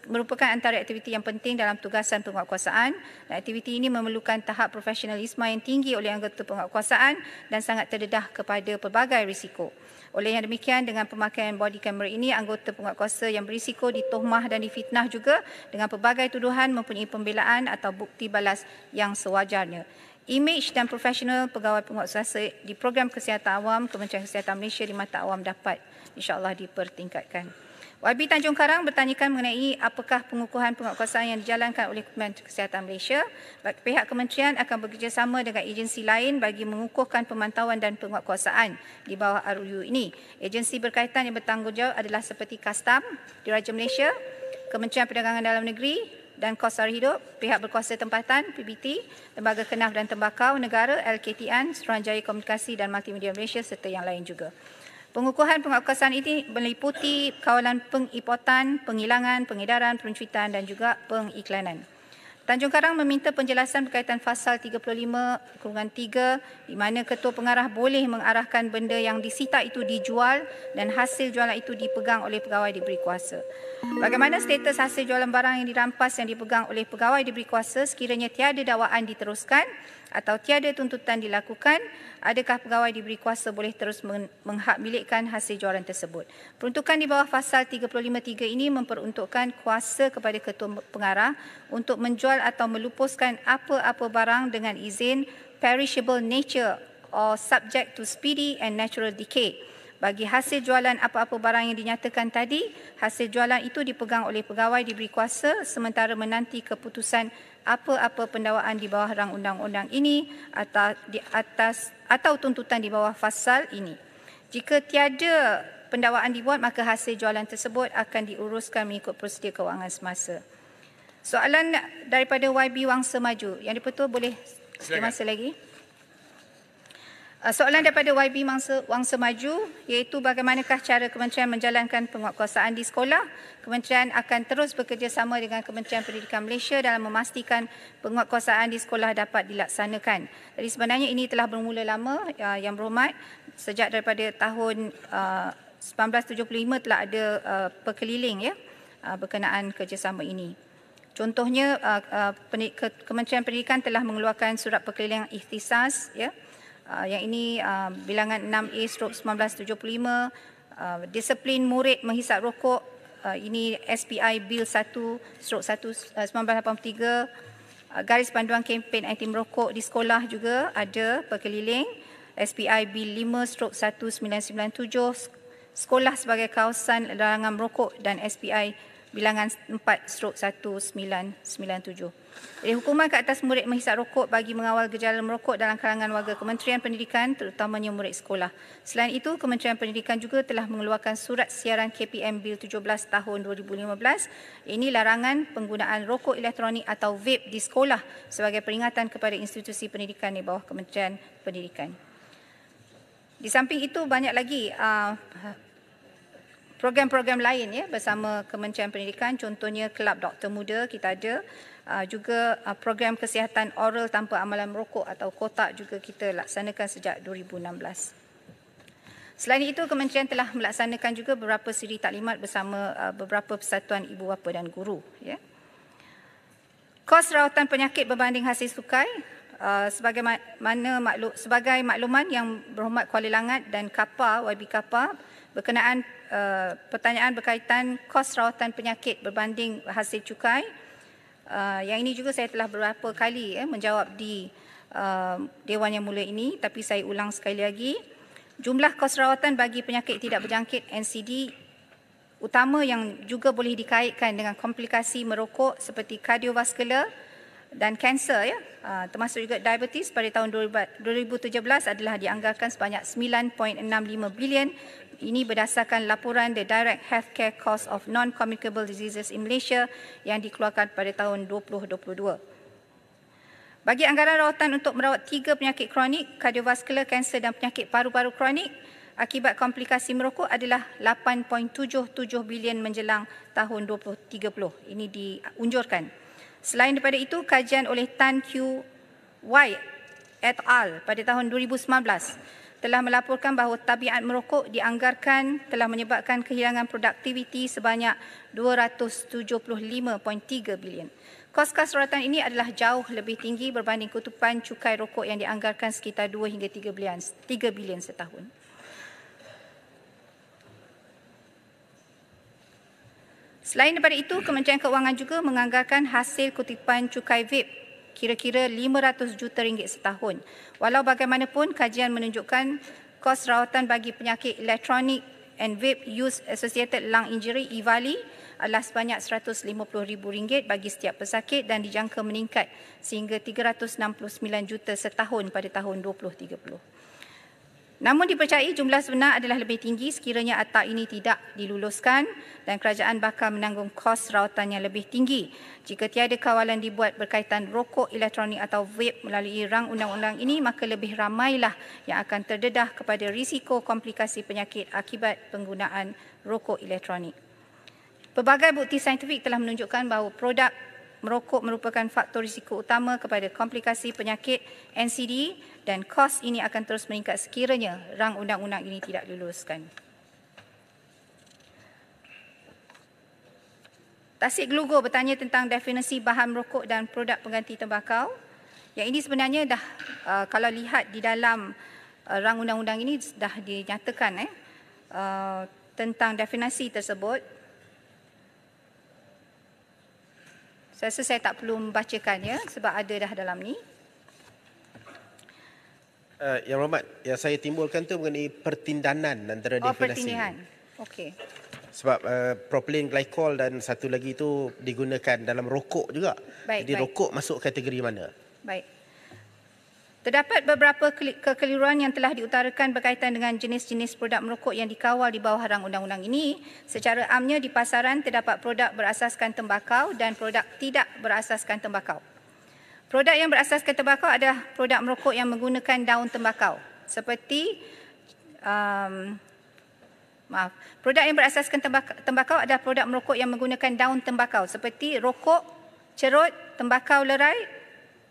merupakan antara aktiviti yang penting dalam tugasan penguatkuasaan. Dan aktiviti ini memerlukan tahap profesionalisme yang tinggi oleh anggota penguatkuasaan dan sangat terdedah kepada pelbagai risiko. Oleh yang demikian, dengan pemakaian body camera ini, anggota penguatkuasa yang berisiko ditohmah dan difitnah juga dengan pelbagai tuduhan mempunyai pembelaan atau bukti balas yang sewajarnya. Imej dan profesional pegawai penguatkuasa di Program Kesihatan Awam Kementerian Kesihatan Malaysia di mata awam dapat insya-Allah dipertingkatkan. YB Tanjung Karang bertanyakan mengenai apakah pengukuhan penguatkuasaan yang dijalankan oleh Kementerian Kesihatan Malaysia. Pihak kementerian akan bekerjasama dengan agensi lain bagi mengukuhkan pemantauan dan penguatkuasaan di bawah RUU ini. Agensi berkaitan yang bertanggungjawab adalah seperti Kastam, Diraja Malaysia, Kementerian Perdagangan Dalam Negeri dan Kos Sara Hidup, Pihak Berkuasa Tempatan, PBT, Lembaga Kenaf dan Tembakau Negara, LKTN, Suruhanjaya Komunikasi dan Multimedia Malaysia serta yang lain juga. Pengukuhan penguatkuasaan ini meliputi kawalan pengipotan, penghilangan, pengedaran, pencuitan dan juga pengiklanan. Tanjung Karang meminta penjelasan berkaitan Fasal 35/3 di mana ketua pengarah boleh mengarahkan benda yang disita itu dijual dan hasil jualan itu dipegang oleh pegawai diberi kuasa. Bagaimana status hasil jualan barang yang dirampas yang dipegang oleh pegawai diberi kuasa sekiranya tiada dakwaan diteruskan atau tiada tuntutan dilakukan, adakah pegawai diberi kuasa boleh terus menghak milikkan hasil jualan tersebut? Peruntukan di bawah Fasal 35(3) ini memperuntukkan kuasa kepada ketua pengarah untuk menjual atau melupuskan apa-apa barang dengan izin perishable nature or subject to speedy and natural decay. Bagi hasil jualan apa-apa barang yang dinyatakan tadi, hasil jualan itu dipegang oleh pegawai diberi kuasa sementara menanti keputusan apa-apa pendakwaan di bawah rang undang-undang ini atau tuntutan di bawah fasal ini. Jika tiada pendakwaan dibuat, maka hasil jualan tersebut akan diuruskan mengikut prosedur kewangan semasa. Soalan daripada YB Wangsa Maju. Yang dipertua boleh sikit masa lagi. Soalan daripada YB Wangsa Maju iaitu bagaimanakah cara kementerian menjalankan penguatkuasaan di sekolah. Kementerian akan terus bekerjasama dengan Kementerian Pendidikan Malaysia dalam memastikan penguatkuasaan di sekolah dapat dilaksanakan. Jadi sebenarnya ini telah bermula lama, Yang Berhormat. Sejak daripada tahun 1975 telah ada perkeliling berkenaan kerjasama ini. Contohnya Kementerian Pendidikan telah mengeluarkan surat perkeliling ikhtisas yang ini bilangan 6A/1975, disiplin murid menghisap rokok, ini SPI Bill 1/1983, garis panduan kempen anti merokok di sekolah juga ada perkeliling, SPI Bill 5/1997, sekolah sebagai kawasan larangan merokok dan SPI bilangan 4/1997. Jadi hukuman ke atas murid menghisap rokok bagi mengawal gejala merokok dalam kalangan warga Kementerian Pendidikan terutamanya murid sekolah. Selain itu, Kementerian Pendidikan juga telah mengeluarkan surat siaran KPM Bill 17 tahun 2015. Ini larangan penggunaan rokok elektronik atau vape di sekolah sebagai peringatan kepada institusi pendidikan di bawah Kementerian Pendidikan. Di samping itu banyak lagi program-program lain bersama Kementerian Pendidikan, contohnya Kelab Doktor Muda kita ada, juga program kesihatan oral tanpa amalan merokok atau kotak juga kita laksanakan sejak 2016. Selain itu, Kementerian telah melaksanakan juga beberapa siri taklimat bersama beberapa persatuan ibu bapa dan guru. Kos rawatan penyakit berbanding hasil sukai, sebagai makluman Yang Berhormat Kuala Langat dan KAPA, YB KAPA, berkenaan pertanyaan berkaitan kos rawatan penyakit berbanding hasil cukai. Yang ini juga saya telah beberapa kali menjawab di Dewan Yang Mulia ini, tapi saya ulang sekali lagi. Jumlah kos rawatan bagi penyakit tidak berjangkit NCD utama yang juga boleh dikaitkan dengan komplikasi merokok seperti kardiovaskular dan kanser, termasuk juga diabetes pada tahun 2017 adalah dianggarkan sebanyak 9.65 bilion. Ini berdasarkan laporan The Direct Healthcare Cost of Non-Communicable Diseases in Malaysia yang dikeluarkan pada tahun 2022. Bagi anggaran rawatan untuk merawat 3 penyakit kronik, kardiovaskular, kanser dan penyakit paru-paru kronik akibat komplikasi merokok adalah 8.77 bilion menjelang tahun 2030. Ini diunjurkan. Selain daripada itu, kajian oleh Tan Q. Y et al. Pada tahun 2019 telah melaporkan bahawa tabiat merokok dianggarkan telah menyebabkan kehilangan produktiviti sebanyak 275.3 bilion. Kos-kos rawatan ini adalah jauh lebih tinggi berbanding kutupan cukai rokok yang dianggarkan sekitar 2 hingga 3 bilion setahun. Selain daripada itu, Kementerian Keuangan juga menganggarkan hasil kutipan cukai vape kira-kira 500 juta ringgit setahun. Walau bagaimanapun, kajian menunjukkan kos rawatan bagi penyakit elektronik and vape use associated lung injury (EVALI) adalah sebanyak RM150,000 bagi setiap pesakit dan dijangka meningkat sehingga 369 juta setahun pada tahun 2030. Namun dipercayai jumlah sebenar adalah lebih tinggi sekiranya akta ini tidak diluluskan dan kerajaan bakal menanggung kos rawatan yang lebih tinggi jika tiada kawalan dibuat berkaitan rokok elektronik atau vape melalui rang undang-undang ini, maka lebih ramailah yang akan terdedah kepada risiko komplikasi penyakit akibat penggunaan rokok elektronik. Pelbagai bukti saintifik telah menunjukkan bahawa produk merokok merupakan faktor risiko utama kepada komplikasi penyakit NCD dan kos ini akan terus meningkat sekiranya rang undang-undang ini tidak diluluskan. Tasik Gelugur bertanya tentang definisi bahan merokok dan produk pengganti tembakau. Yang ini sebenarnya dah kalau lihat di dalam rang undang-undang ini dah dinyatakan tentang definisi tersebut. Saya rasa saya tak perlu membacakannya sebab ada dah dalam ni. Yang Berhormat, yang saya timbulkan tu mengenai pertindanan antara definisi. Pertindihan. Okey. Sebab propylene glycol dan satu lagi itu digunakan dalam rokok juga. Jadi rokok masuk kategori mana? Baik. Terdapat beberapa kekeliruan yang telah diutarakan berkaitan dengan jenis-jenis produk merokok yang dikawal di bawah rang undang-undang ini. Secara amnya di pasaran terdapat produk berasaskan tembakau dan produk tidak berasaskan tembakau. Produk yang berasaskan tembakau adalah produk merokok yang menggunakan daun tembakau. Seperti produk yang berasaskan tembakau adalah produk merokok yang menggunakan daun tembakau seperti rokok, cerut, tembakau lerai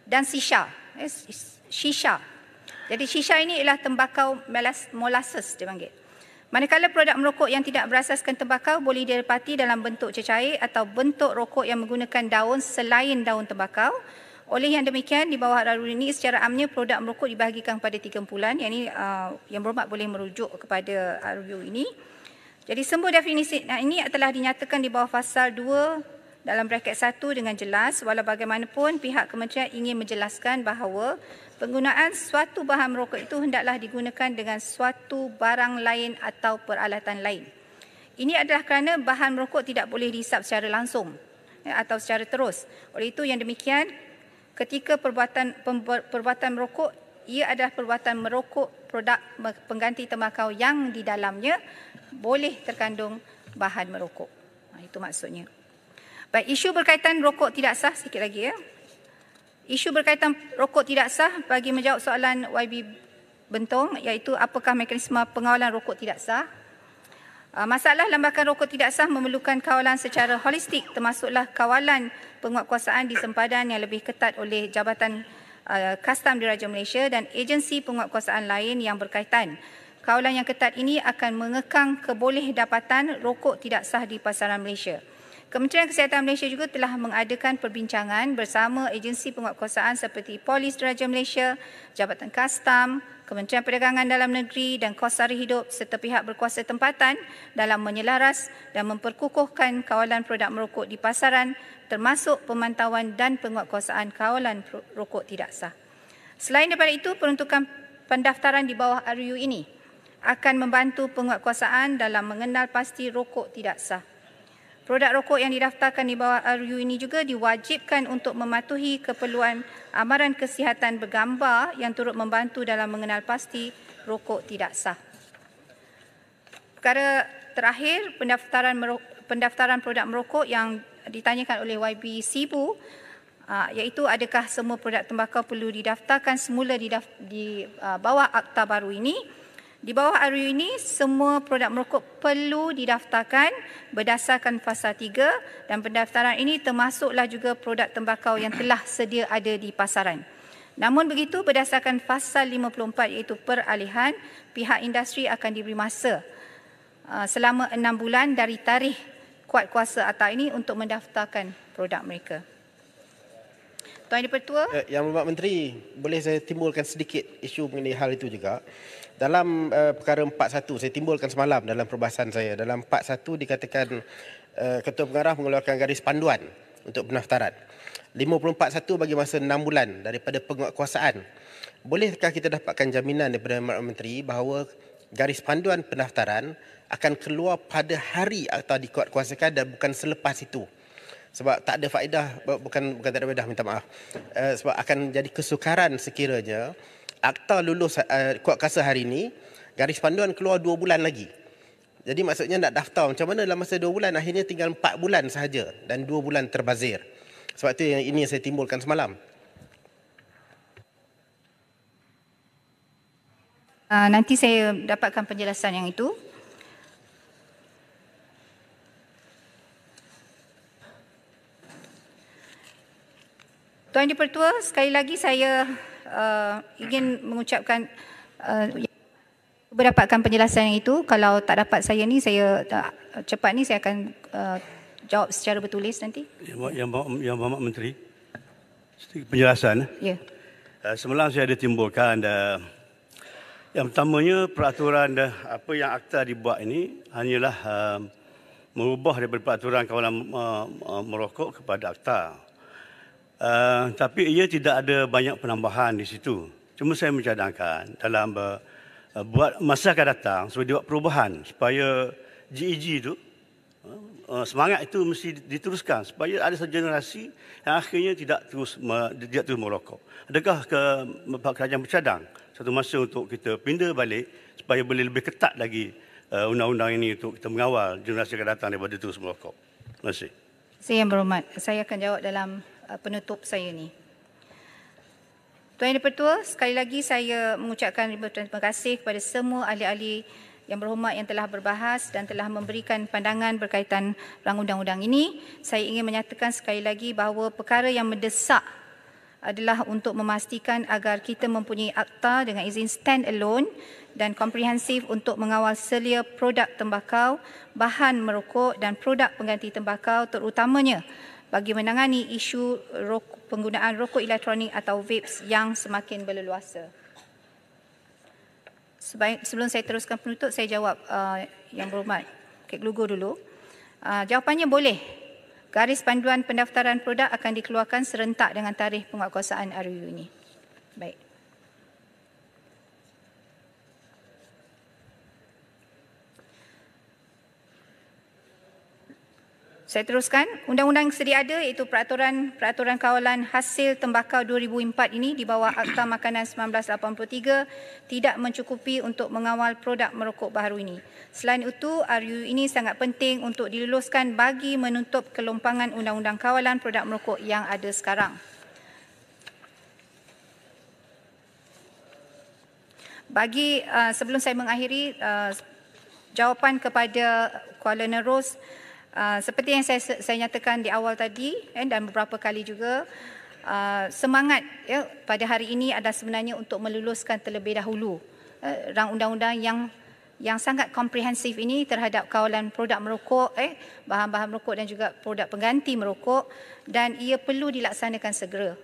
dan shisha. Shisha. Jadi shisha ini ialah tembakau molasses dia panggil. Manakala produk merokok yang tidak berasaskan tembakau boleh didapati dalam bentuk cecair atau bentuk rokok yang menggunakan daun selain daun tembakau. Oleh yang demikian, di bawah RUU ini secara amnya produk merokok dibahagikan pada 3 kumpulan. Yang ini Yang Berhormat boleh merujuk kepada RUU ini. Jadi semua definisi ini telah dinyatakan di bawah pasal 2 dalam braket 1 dengan jelas. Walau bagaimanapun pihak kementerian ingin menjelaskan bahawa penggunaan suatu bahan merokok itu hendaklah digunakan dengan suatu barang lain atau peralatan lain. Ini adalah kerana bahan merokok tidak boleh dihisap secara langsung atau secara terus. Oleh itu yang demikian, ketika perbuatan merokok, ia adalah perbuatan merokok produk pengganti tembakau yang di dalamnya boleh terkandung bahan merokok. Itu maksudnya. Baik, isu berkaitan rokok tidak sah sikit lagi ya. Isu berkaitan rokok tidak sah bagi menjawab soalan YB Bentong iaitu apakah mekanisme pengawalan rokok tidak sah. Masalah lembakan rokok tidak sah memerlukan kawalan secara holistik termasuklah kawalan penguatkuasaan di sempadan yang lebih ketat oleh Jabatan Kastam Diraja Malaysia dan agensi penguatkuasaan lain yang berkaitan. Kawalan yang ketat ini akan mengekang kebolehdapatan rokok tidak sah di pasaran Malaysia. Kementerian Kesihatan Malaysia juga telah mengadakan perbincangan bersama agensi penguatkuasaan seperti Polis Diraja Malaysia, Jabatan Kastam, Kementerian Perdagangan Dalam Negeri dan Kos Sara Hidup serta pihak berkuasa tempatan dalam menyelaras dan memperkukuhkan kawalan produk merokok di pasaran termasuk pemantauan dan penguatkuasaan kawalan rokok tidak sah. Selain daripada itu, peruntukan pendaftaran di bawah RUU ini akan membantu penguatkuasaan dalam mengenal pasti rokok tidak sah. Produk rokok yang didaftarkan di bawah RU ini juga diwajibkan untuk mematuhi keperluan amaran kesihatan bergambar yang turut membantu dalam mengenal pasti rokok tidak sah. Perkara terakhir, pendaftaran produk merokok yang ditanyakan oleh YB Sibu, iaitu adakah semua produk tembakau perlu didaftarkan semula di bawah akta baru ini. Di bawah RU ini, semua produk merokok perlu didaftarkan berdasarkan fasa 3 dan pendaftaran ini termasuklah juga produk tembakau yang telah sedia ada di pasaran. Namun begitu, berdasarkan fasa 54 iaitu peralihan, pihak industri akan diberi masa selama 6 bulan dari tarikh kuat kuasa akta ini untuk mendaftarkan produk mereka. Tuan Di-Pertua. Yang Berhormat Menteri, boleh saya timbulkan sedikit isu mengenai hal itu juga. Dalam perkara 41, saya timbulkan semalam dalam perbahasan saya. Dalam 41 dikatakan Ketua Pengarah mengeluarkan garis panduan untuk pendaftaran. 54.1 bagi masa 6 bulan daripada penguatkuasaan. Bolehkah kita dapatkan jaminan daripada Berhormat Menteri bahawa garis panduan pendaftaran akan keluar pada hari akta dikuatkuasakan dan bukan selepas itu? Sebab tak ada faedah, bukan tak ada faedah, minta maaf. Sebab akan jadi kesukaran sekiranya akta lulus kuat kuasa hari ini, garis panduan keluar 2 bulan lagi. Jadi maksudnya nak daftar macam mana dalam masa 2 bulan, akhirnya tinggal 4 bulan sahaja dan 2 bulan terbazir. Sebab itu yang ini saya timbulkan semalam. Nanti saya dapatkan penjelasan yang itu. Tuan Di-Pertua, sekali lagi saya ingin mengucapkan berdapatkan penjelasan yang itu. Kalau tak dapat saya ni, saya cepat ni saya akan jawab secara bertulis nanti. Yang Berhormat Menteri, penjelasan. Ya. Semalam saya ada timbulkan yang pertamanya peraturan apa yang akta dibuat ini hanyalah merubah daripada peraturan kawalan merokok kepada akta. Tapi ia tidak ada banyak penambahan di situ. Cuma saya mencadangkan dalam buat masa akan datang supaya dibuat perubahan supaya GEG itu semangat itu mesti diteruskan supaya ada satu generasi yang akhirnya tidak terus merokok. Adakah kerajaan bercadang satu masa untuk kita pindah balik supaya boleh lebih ketat lagi undang-undang ini untuk kita mengawal generasi akan datang daripada terus merokok? Terima kasih. Saya yang berhormat, saya akan jawab dalam penutup saya ni. Tuan Yang Di-Pertua, sekali lagi saya mengucapkan terima kasih kepada semua ahli-ahli yang berhormat yang telah berbahas dan telah memberikan pandangan berkaitan rang undang-undang ini. Saya ingin menyatakan sekali lagi bahawa perkara yang mendesak adalah untuk memastikan agar kita mempunyai akta dengan izin stand alone dan komprehensif untuk mengawal selia produk tembakau, bahan merokok dan produk pengganti tembakau, terutamanya bagi menangani isu penggunaan rokok elektronik atau vapes yang semakin berleluasa. Sebelum saya teruskan penutup, saya jawab Yang Berhormat Kek Lugo dulu. Jawapannya boleh. Garis panduan pendaftaran produk akan dikeluarkan serentak dengan tarikh penguatkuasaan RU ini. Baik. Saya teruskan, undang-undang sedia ada iaitu peraturan kawalan hasil tembakau 2004 ini di bawah Akta Makanan 1983 tidak mencukupi untuk mengawal produk merokok baharu ini. Selain itu, RU ini sangat penting untuk diluluskan bagi menutup kelompangan undang-undang kawalan produk merokok yang ada sekarang. Sebelum saya mengakhiri, jawapan kepada Kuala Nerus, seperti yang saya nyatakan di awal tadi dan beberapa kali juga, semangat pada hari ini adalah sebenarnya untuk meluluskan terlebih dahulu rang undang-undang yang sangat komprehensif ini terhadap kawalan produk merokok, bahan-bahan merokok dan juga produk pengganti merokok, dan ia perlu dilaksanakan segera.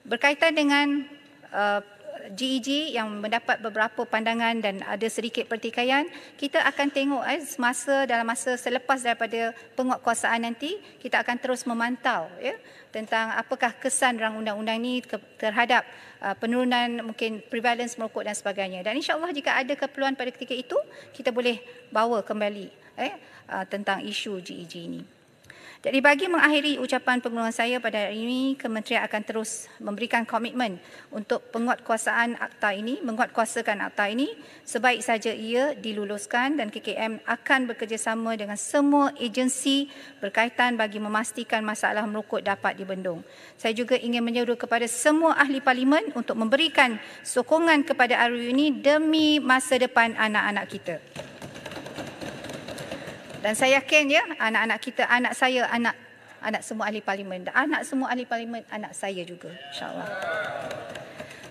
Berkaitan dengan GEG yang mendapat beberapa pandangan dan ada sedikit pertikaian, kita akan tengok dalam masa selepas daripada penguatkuasaan nanti, kita akan terus memantau tentang apakah kesan rang undang-undang ini terhadap penurunan mungkin prevalence merokok dan sebagainya. Dan insya-Allah jika ada keperluan pada ketika itu, kita boleh bawa kembali tentang isu GEG ini. Jadi bagi mengakhiri ucapan pengulangan saya pada hari ini, Kementerian akan terus memberikan komitmen untuk menguatkuasakan akta ini sebaik saja ia diluluskan, dan KKM akan bekerjasama dengan semua agensi berkaitan bagi memastikan masalah merokok dapat dibendung. Saya juga ingin menyeru kepada semua ahli parlimen untuk memberikan sokongan kepada RUU ini demi masa depan anak-anak kita. Dan saya yakin anak-anak kita, anak saya, anak semua ahli parlimen, dan anak semua ahli parlimen, anak saya juga, insya-Allah.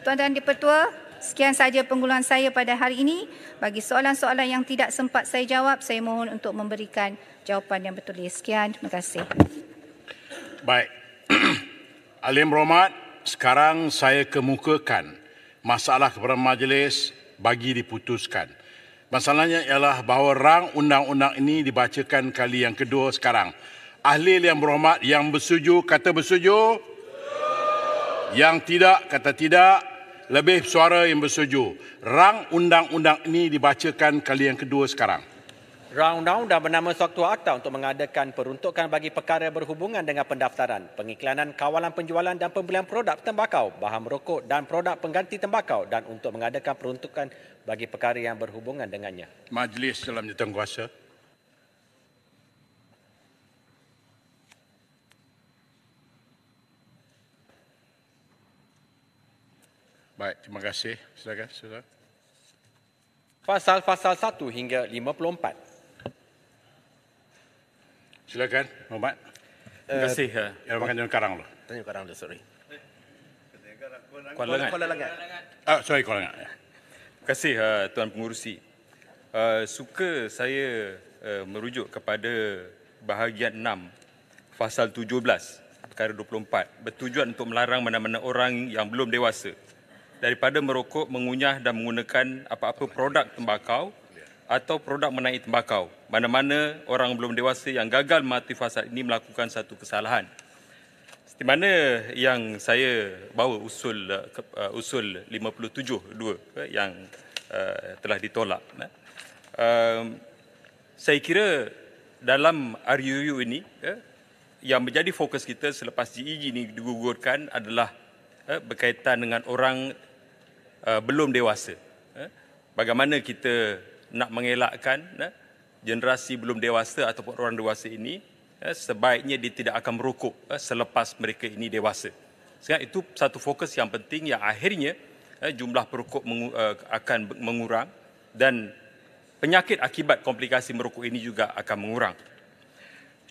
Tuan dan Dipertua, sekian saja pengguluhan saya pada hari ini. Bagi soalan-soalan yang tidak sempat saya jawab, saya mohon untuk memberikan jawapan yang bertulis. Sekian, terima kasih. Baik. Ahli yang berhormat, sekarang saya kemukakan masalah kepada majlis bagi diputuskan. Masalahnya ialah bahawa rang undang-undang ini dibacakan kali yang kedua sekarang. Ahli yang berhormat, yang bersetuju kata bersetuju. Yang tidak kata tidak. Lebih suara yang bersetuju. Rang undang-undang ini dibacakan kali yang kedua sekarang. Rang undang-undang bernama Suatu Akta untuk mengadakan peruntukan bagi perkara berhubungan dengan pendaftaran, pengiklanan, kawalan penjualan dan pembelian produk tembakau, bahan merokok dan produk pengganti tembakau, dan untuk mengadakan peruntukan bagi perkara yang berhubungan dengannya. Majlis dalam jawatankuasa. Baik, terima kasih. Silakan, saudara. Pasal-pasal 1 hingga 54. Silakan, Muhammad. Terima kasih. Yang makan Tanjung Karang dulu. Tanjung Karang dulu, sorry. Kuala Langat. Sorry, Kuala Langat. Terima kasih Tuan Pengurusi. Suka saya merujuk kepada bahagian 6, pasal 17, perkara 24, bertujuan untuk melarang mana-mana orang yang belum dewasa daripada merokok, mengunyah dan menggunakan apa-apa produk tembakau atau produk mengenai tembakau. Mana-mana orang belum dewasa yang gagal mematuhi pasal ini melakukan satu kesalahan. Seperti mana yang saya bawa usul 57(2) yang telah ditolak. Saya kira dalam RUU ini yang menjadi fokus kita selepas GEG ini digugurkan adalah berkaitan dengan orang belum dewasa. Bagaimana kita nak mengelakkan generasi belum dewasa ataupun orang dewasa ini sebaiknya dia tidak akan merokok selepas mereka ini dewasa. Sehingga itu satu fokus yang penting yang akhirnya jumlah perokok akan mengurang dan penyakit akibat komplikasi merokok ini juga akan mengurang.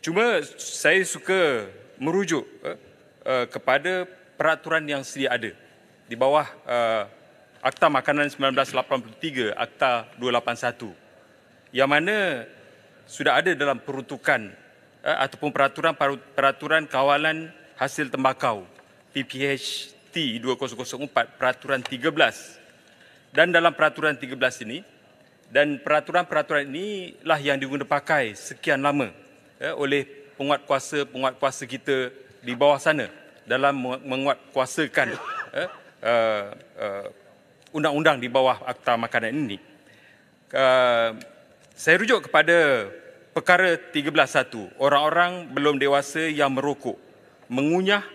Cuma saya suka merujuk kepada peraturan yang sedia ada di bawah Akta Makanan 1983, Akta 281, yang mana sudah ada dalam peruntukan ataupun peraturan kawalan hasil tembakau PPHT 2004, peraturan 13. Dan dalam peraturan 13 ini, dan peraturan-peraturan inilah yang diguna pakai sekian lama oleh penguatkuasa kita di bawah sana dalam menguatkuasakan undang-undang di bawah Akta Makanan ini. Saya rujuk kepada perkara 13.1, orang-orang belum dewasa yang merokok, mengunyah,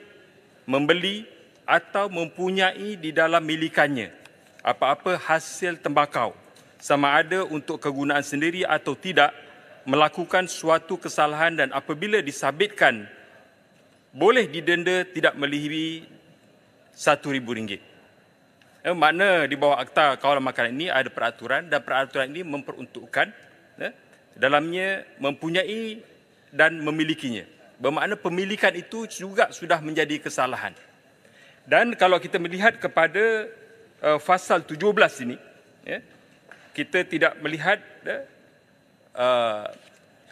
membeli atau mempunyai di dalam milikannya apa-apa hasil tembakau, sama ada untuk kegunaan sendiri atau tidak, melakukan suatu kesalahan dan apabila disabitkan boleh didenda tidak melebihi RM1,000. Makna di bawah Akta Kawalan Makanan ini ada peraturan, dan peraturan ini memperuntukkan dalamnya mempunyai dan memilikinya. Bermakna pemilikan itu juga sudah menjadi kesalahan. Dan kalau kita melihat kepada pasal 17 ini, kita tidak melihat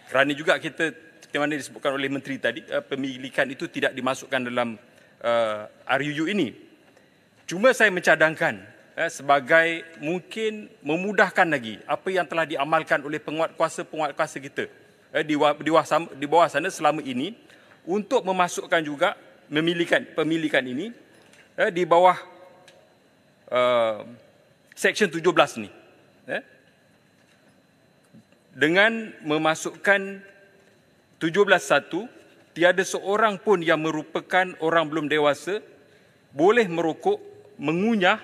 kerana juga kita seperti mana disebutkan oleh Menteri tadi, pemilikan itu tidak dimasukkan dalam RUU ini. Cuma saya mencadangkan sebagai mungkin memudahkan lagi apa yang telah diamalkan oleh penguatkuasa kita di bawah sana selama ini untuk memasukkan juga pemilikan ini di bawah Section 17 ni. Dengan memasukkan 17.1, tiada seorang pun yang merupakan orang belum dewasa boleh merokok, mengunyah,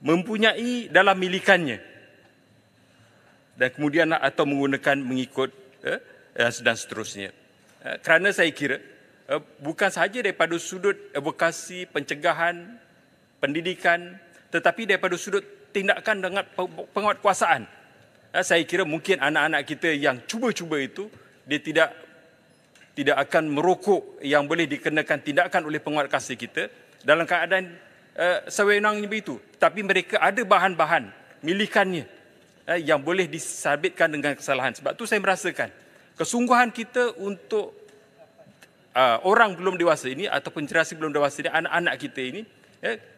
mempunyai dalam milikannya dan kemudian atau menggunakan mengikut dan seterusnya. Kerana saya kira bukan sahaja daripada sudut advokasi, pencegahan, pendidikan, tetapi daripada sudut tindakan dengan penguatkuasaan. Saya kira mungkin anak-anak kita yang cuba-cuba itu dia tidak akan merokok yang boleh dikenakan tindakan oleh penguatkuasa kita dalam keadaan sewenangnya begitu. Tapi mereka ada bahan-bahan milikannya yang boleh disabitkan dengan kesalahan. Sebab tu saya merasakan kesungguhan kita untuk orang belum dewasa ini ataupun generasi belum dewasa ini, anak-anak kita ini,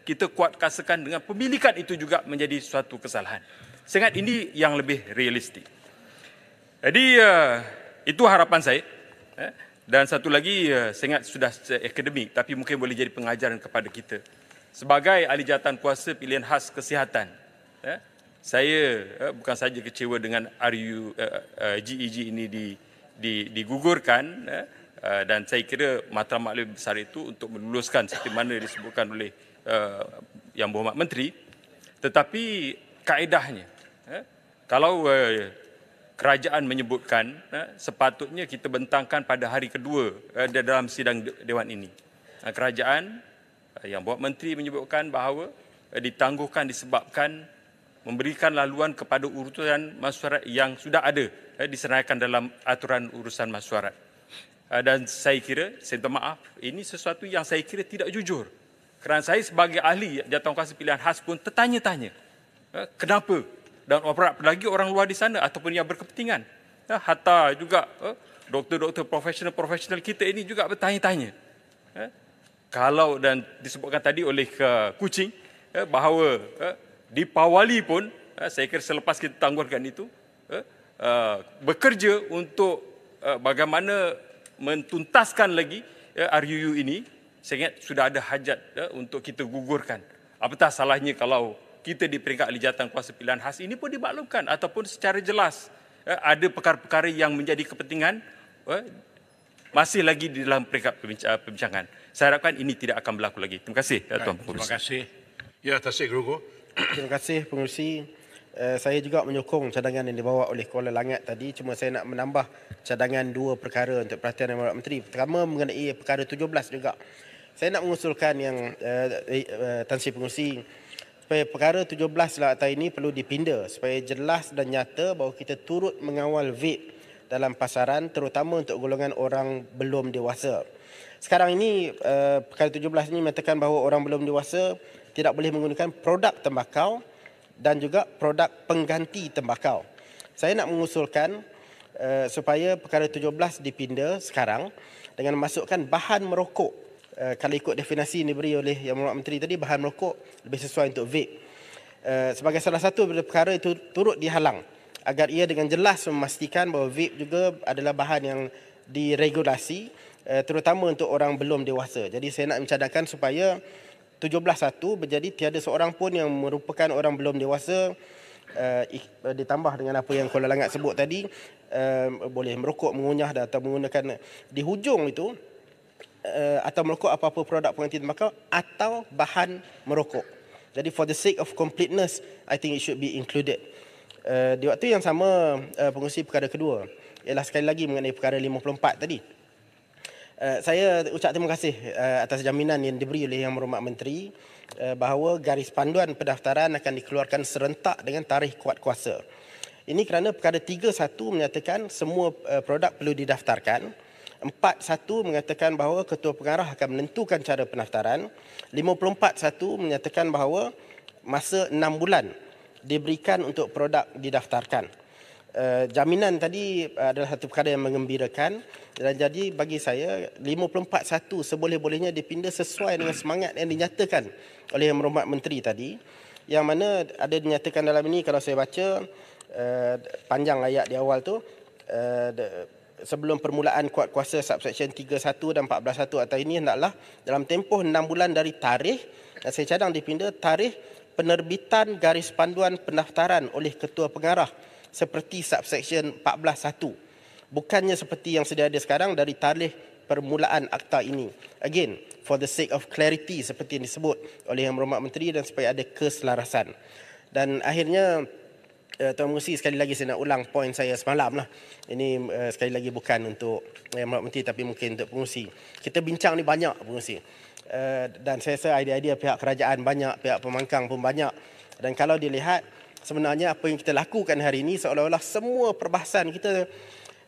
kita kuatkuasakan dengan pemilikan itu juga menjadi suatu kesalahan. Saya ingat ini yang lebih realistik. Jadi itu harapan saya. Dan satu lagi, saya ingat sudah akademik tapi mungkin boleh jadi pengajaran kepada kita. Sebagai ahli jawatan kuasa pilihan khas kesihatan, saya bukan saja kecewa dengan GEG ini digugurkan, dan saya kira matlamat lebih besar itu untuk meluluskan seperti mana disebutkan oleh Yang Berhormat Menteri. Tetapi kaedahnya, kalau kerajaan menyebutkan, sepatutnya kita bentangkan pada hari kedua dalam sidang Dewan ini. Kerajaan, Yang Berhormat Menteri menyebutkan bahawa ditangguhkan disebabkan memberikan laluan kepada urutan mesyuarat yang sudah ada disenaraikan dalam aturan urusan mesyuarat. Dan saya kira, saya minta maaf, ini sesuatu yang saya kira tidak jujur. Kerana saya sebagai ahli jawatankuasa pilihan khas pun tertanya-tanya. Kenapa? Dan apalagi orang luar di sana ataupun yang berkepentingan. Hatta juga doktor-doktor profesional kita ini juga bertanya-tanya. Kalau dan disebutkan tadi oleh Kuching bahawa di Pawali pun, saya kira selepas kita tangguhkan itu, bekerja untuk bagaimana mentuntaskan lagi RUU ini. Saya ingat sudah ada hajat untuk kita gugurkan. Apatah salahnya kalau kita di peringkat ahli jawatankuasa pilihan khas ini pun dimaklumkan ataupun secara jelas ada perkara-perkara yang menjadi kepentingan masih lagi di dalam peringkat perbincangan. Saya harapkan ini tidak akan berlaku lagi. Terima kasih, Tuan Pengerusi. Terima kasih. Ya, Tasik Grogo. Terima kasih, Pengerusi. Saya juga menyokong cadangan yang dibawa oleh Kuala Langat tadi. Cuma saya nak menambah cadangan dua perkara untuk perhatian Yang Berhormat Menteri. Pertama mengenai perkara 17 juga. Saya nak mengusulkan yang Tan Sri Pengerusi, supaya perkara 17 akta ini perlu dipinda supaya jelas dan nyata bahawa kita turut mengawal vape dalam pasaran, terutama untuk golongan orang belum dewasa. Sekarang ini perkara 17 ini menyatakan bahawa orang belum dewasa tidak boleh menggunakan produk tembakau dan juga produk pengganti tembakau. Saya nak mengusulkan supaya perkara 17 dipinda sekarang dengan memasukkan bahan merokok. Kalau ikut definisi yang diberi oleh Yang Berhormat Menteri tadi, bahan merokok lebih sesuai untuk vape. Sebagai salah satu perkara itu turut dihalang agar ia dengan jelas memastikan bahawa vape juga adalah bahan yang diregulasi, terutama untuk orang belum dewasa. Jadi saya nak mencadangkan supaya 17.1 menjadi tiada seorang pun yang merupakan orang belum dewasa, ditambah dengan apa yang Kuala Langat sebut tadi, boleh merokok, mengunyah atau menggunakan di hujung itu, atau merokok apa-apa produk pengganti tembakau atau bahan merokok. Jadi for the sake of completeness, I think it should be included. Di waktu yang sama, pengerusi perkara kedua ialah sekali lagi mengenai perkara 54 tadi. Saya ucap terima kasih atas jaminan yang diberi oleh Yang Berhormat Menteri bahawa garis panduan pendaftaran akan dikeluarkan serentak dengan tarikh kuat kuasa. Ini kerana perkara 3.1 menyatakan semua produk perlu didaftarkan. 4.1 mengatakan bahawa Ketua Pengarah akan menentukan cara pendaftaran. 54.1 menyatakan bahawa masa 6 bulan diberikan untuk produk didaftarkan. jaminan tadi adalah satu perkara yang mengembirakan, dan jadi bagi saya 54-1 seboleh-bolehnya dipinda sesuai dengan semangat yang dinyatakan oleh Yang Berhormat Menteri tadi, yang mana ada dinyatakan dalam ini. Kalau saya baca panjang ayat di awal tu, sebelum permulaan kuat kuasa subsection 31 dan 14.1 atau ini hendaklah dalam tempoh 6 bulan dari tarikh, dan saya cadang dipinda tarikh penerbitan garis panduan pendaftaran oleh Ketua Pengarah seperti subsection 14.1, bukannya seperti yang sedia ada sekarang dari tarikh permulaan akta ini. Again, for the sake of clarity seperti yang disebut oleh Yang Berhormat Menteri, dan supaya ada keselarasan. Dan akhirnya Tuan Pengerusi, sekali lagi saya nak ulang poin saya semalam lah. Ini sekali lagi bukan untuk Yang Berhormat Menteri tapi mungkin untuk pengerusi. Kita bincang ni banyak pengerusi. Dan saya rasa idea-idea pihak kerajaan banyak, pihak pembangkang pun banyak. Dan kalau dilihat sebenarnya apa yang kita lakukan hari ini seolah-olah semua perbahasan kita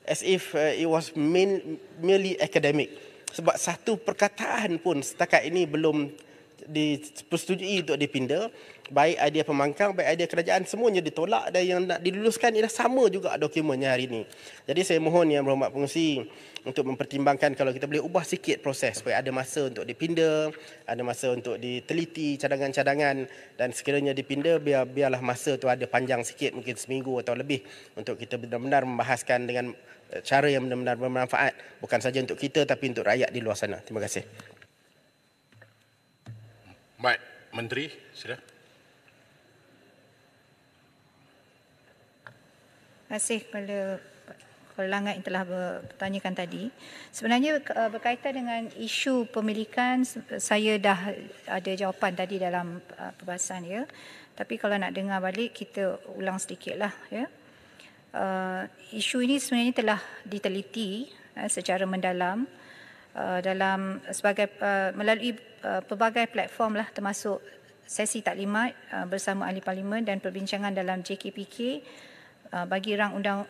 as if it was merely academic. Sebab satu perkataan pun setakat ini belum dipersetujui untuk dipinda. Baik idea pembangkang, baik idea kerajaan, semuanya ditolak, dan yang nak diluluskan ialah sama juga dokumennya hari ini. Jadi saya mohon Yang Berhormat Pengerusi untuk mempertimbangkan kalau kita boleh ubah sikit proses supaya ada masa untuk dipinda, ada masa untuk diteliti cadangan-cadangan, dan sekiranya dipinda biarlah masa tu ada panjang sikit, mungkin seminggu atau lebih, untuk kita benar-benar membahaskan dengan cara yang benar-benar bermanfaat, bukan saja untuk kita tapi untuk rakyat di luar sana. Terima kasih. Baik, Menteri, sila. Terima kasih kepada pelanggan yang telah bertanyakan tadi. Sebenarnya berkaitan dengan isu pemilikan, saya dah ada jawapan tadi dalam perbahasan ya. Tapi kalau nak dengar balik, kita ulang sedikitlah ya. Isu ini sebenarnya telah diteliti secara mendalam dalam sebagai melalui pelbagai platform lah, termasuk sesi taklimat bersama ahli parlimen dan perbincangan dalam JKPK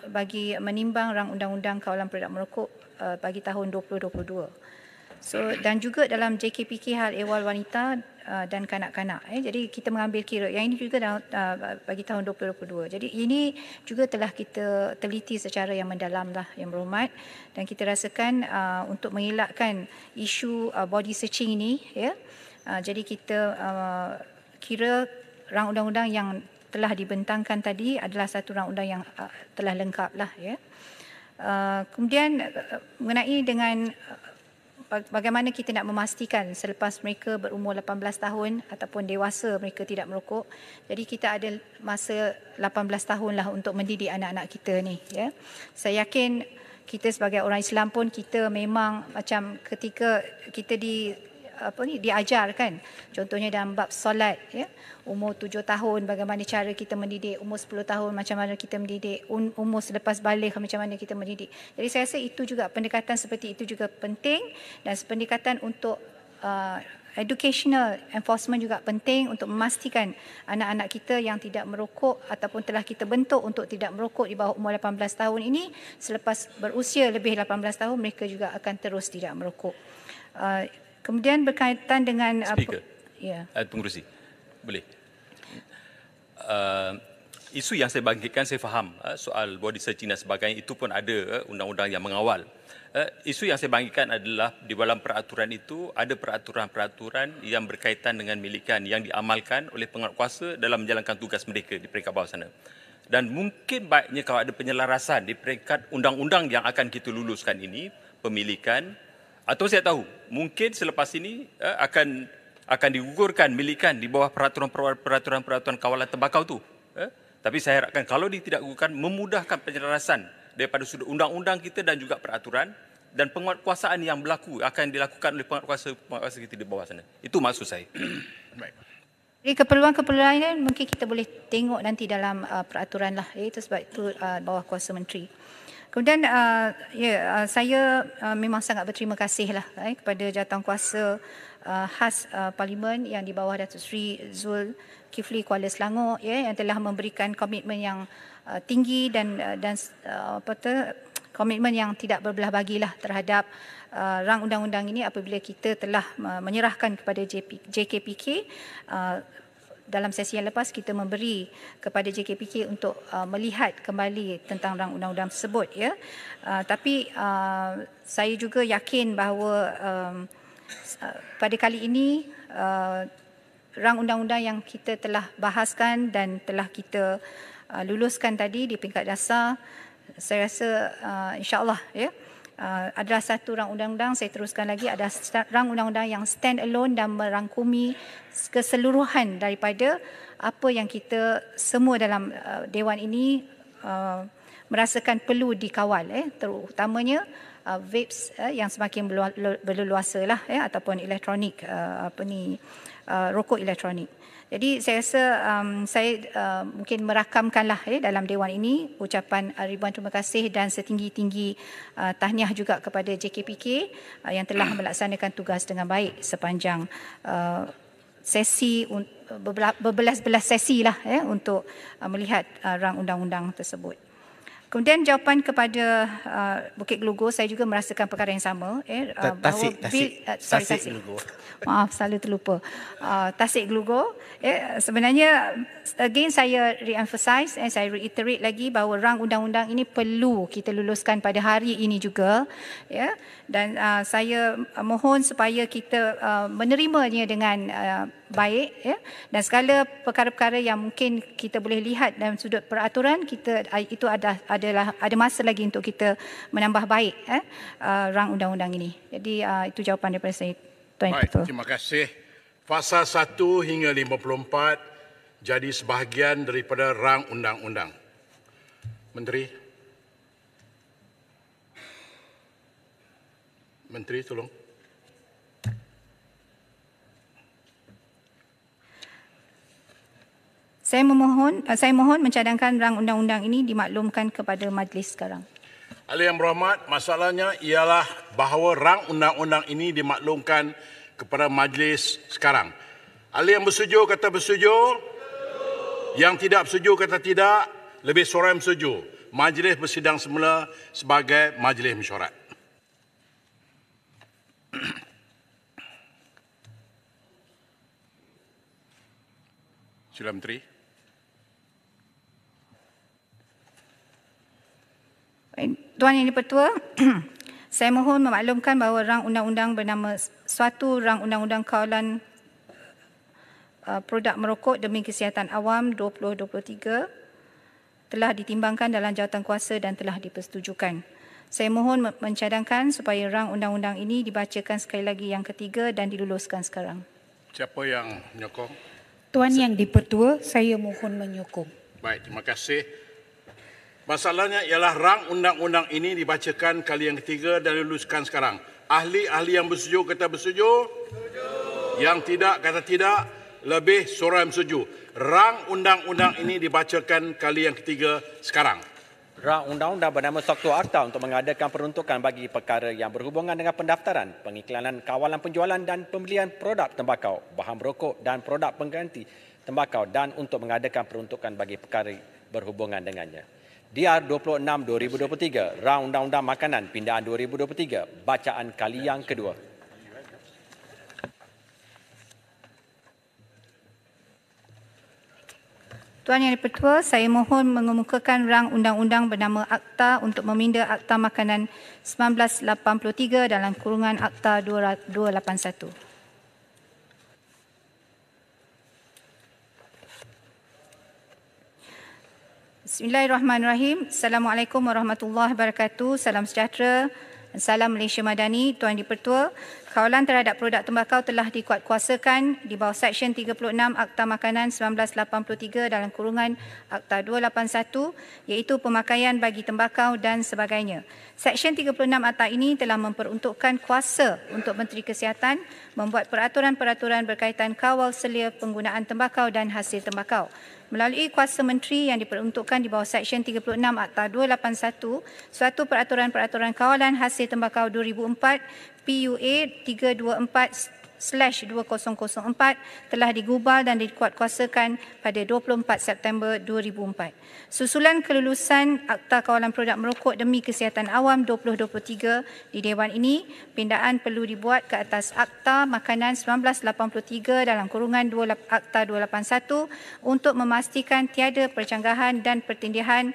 bagi menimbang rang undang-undang kawalan produk merokok bagi tahun 2022. So, dan juga dalam JKPK hal ehwal wanita dan kanak-kanak. Jadi kita mengambil kira yang ini juga bagi tahun 2022. Jadi ini juga telah kita teliti secara yang mendalam lah Yang Berhormat, dan kita rasakan untuk mengelakkan isu body searching ini ya. Jadi kita kira rang undang-undang yang telah dibentangkan tadi adalah satu rang undang yang telah lengkap lah ya. Kemudian mengenai dengan bagaimana kita nak memastikan selepas mereka berumur 18 tahun ataupun dewasa mereka tidak merokok. Jadi kita ada masa 18 tahun lah untuk mendidik anak-anak kita ni ya. Saya yakin kita sebagai orang Islam pun kita memang macam ketika kita diajarkan, contohnya dalam bab solat ya, umur 7 tahun bagaimana cara kita mendidik, umur 10 tahun macam mana kita mendidik, umur selepas balik macam mana kita mendidik. Jadi saya rasa itu juga pendekatan seperti itu juga penting, dan pendekatan untuk educational enforcement juga penting untuk memastikan anak-anak kita yang tidak merokok ataupun telah kita bentuk untuk tidak merokok di bawah umur 18 tahun ini, selepas berusia lebih 18 tahun mereka juga akan terus tidak merokok. Kemudian berkaitan dengan Speaker, ya. Pengerusi, boleh. Isu yang saya bangkitkan, saya faham soal body searching dan sebagainya, itu pun ada undang-undang yang mengawal. Isu yang saya bangkitkan adalah di dalam peraturan itu ada peraturan-peraturan yang berkaitan dengan milikan yang diamalkan oleh penguatkuasa dalam menjalankan tugas mereka di peringkat bawah sana. Dan mungkin baiknya kalau ada penyelarasan di peringkat undang-undang yang akan kita luluskan ini, pemilikan, atau saya tahu mungkin selepas ini akan digugurkan milikan di bawah peraturan kawalan tembakau tu. Tapi saya harapkan kalau tidak gugurkan, memudahkan penyelarasan daripada sudut undang-undang kita dan juga peraturan, dan penguatkuasaan yang berlaku akan dilakukan oleh penguatkuasa kita di bawah sana. Itu maksud saya. Baik. Jadi keperluan-keperluan lain mungkin kita boleh tengok nanti dalam peraturan lah. Itu sebab itu bawah kuasa menteri. Kemudian saya memang sangat berterima kasih lah kepada jawatankuasa khas Parlimen yang di bawah Datuk Seri Zulkifli Kuala Selangor yang telah memberikan komitmen yang tinggi dan komitmen yang tidak berbelah bagilah terhadap rang undang-undang ini apabila kita telah menyerahkan kepada JKPK dalam sesi yang lepas kita memberi kepada JKPK untuk melihat kembali tentang rang undang-undang tersebut, ya. Tapi saya juga yakin bahawa pada kali ini rang undang-undang yang kita telah bahaskan dan telah kita luluskan tadi di peringkat dasar, saya rasa insya-Allah, ya, adalah satu rang undang-undang, saya teruskan lagi, ada rang undang-undang yang stand alone dan merangkumi keseluruhan daripada apa yang kita semua dalam Dewan ini merasakan perlu dikawal, terutamanya vapes yang semakin berleluasa lah, ataupun elektronik, rokok elektronik. Jadi saya rasa saya mungkin merakamkanlah dalam Dewan ini ucapan ribuan terima kasih dan setinggi-tinggi tahniah juga kepada JKPK yang telah melaksanakan tugas dengan baik sepanjang sesi, berbelas-belas sesi lah, untuk melihat rang undang-undang tersebut. Kemudian jawapan kepada Bukit Gelugor, saya juga merasakan perkara yang sama. Tasik Gelugor. Maaf, selalu terlupa. Tasik Gelugor. Sebenarnya, again saya re-emphasize, saya reiterate lagi bahawa rang undang-undang ini perlu kita luluskan pada hari ini juga. Dan saya mohon supaya kita menerimanya dengan baik, dan segala perkara-perkara yang mungkin kita boleh lihat dalam sudut peraturan, kita itu ada masa lagi untuk kita menambah baik rang undang-undang ini. Jadi itu jawapan daripada saya, Tuan Ketua. Baik, terima kasih. Fasal 1 hingga 54 jadi sebahagian daripada rang undang-undang. Menteri, tolong. Saya mohon mencadangkan rang undang-undang ini dimaklumkan kepada majlis sekarang. Ahli yang berhormat, masalahnya ialah bahawa rang undang-undang ini dimaklumkan kepada majlis sekarang. Ahli yang bersetuju kata bersetuju. Yang tidak bersetuju kata tidak. Lebih suara yang bersetuju. Majlis bersidang semula sebagai majlis mesyuarat. Sila Menteri. Tuan Yang di-Pertua, saya mohon memaklumkan bahawa rang undang-undang bernama suatu rang undang-undang kawalan produk merokok demi kesihatan awam 2023 telah ditimbangkan dalam jawatankuasa dan telah dipersetujukan. Saya mohon mencadangkan supaya rang undang-undang ini dibacakan sekali lagi yang ketiga dan diluluskan sekarang. Siapa yang menyokong? Tuan Yang di-Pertua, saya mohon menyokong. Baik, terima kasih. Masalahnya ialah rang undang-undang ini dibacakan kali yang ketiga dan diluluskan sekarang. Ahli-ahli yang bersetuju kata bersetuju. Setuju. Yang tidak kata tidak. Lebih suara yang bersetuju. Rang undang-undang ini dibacakan kali yang ketiga sekarang. Rang undang-undang bernama Suatu Akta untuk mengadakan peruntukan bagi perkara yang berhubungan dengan pendaftaran, pengiklanan, kawalan penjualan dan pembelian produk tembakau, bahan berokok dan produk pengganti tembakau dan untuk mengadakan peruntukan bagi perkara berhubungan dengannya. DR 26/2023, Rang Undang-Undang Makanan Pindaan 2023, bacaan kali yang kedua. Tuan Yang di-Pertua, saya mohon mengemukakan rang undang-undang bernama Akta untuk meminda Akta Makanan 1983 dalam kurungan Akta 281. Bismillahirrahmanirrahim. Assalamualaikum warahmatullahi wabarakatuh. Salam sejahtera. Salam Malaysia Madani. Tuan di-Pertua, kawalan terhadap produk tembakau telah dikuatkuasakan di bawah Seksyen 36 Akta Makanan 1983 dalam kurungan Akta 281 iaitu pemakaian bagi tembakau dan sebagainya. Seksyen 36 Akta ini telah memperuntukkan kuasa untuk Menteri Kesihatan membuat peraturan-peraturan berkaitan kawal selia penggunaan tembakau dan hasil tembakau. Melalui kuasa menteri yang diperuntukkan di bawah Seksyen 36 Akta 281, suatu peraturan-peraturan kawalan hasil tembakau 2004 PUA 324 telah digubal dan dikuatkuasakan pada 24 September 2004. Susulan kelulusan Akta Kawalan Produk Merokok demi Kesihatan Awam 2023 di Dewan ini, pindaan perlu dibuat ke atas Akta Makanan 1983 dalam kurungan Akta 281 untuk memastikan tiada percanggahan dan pertindihan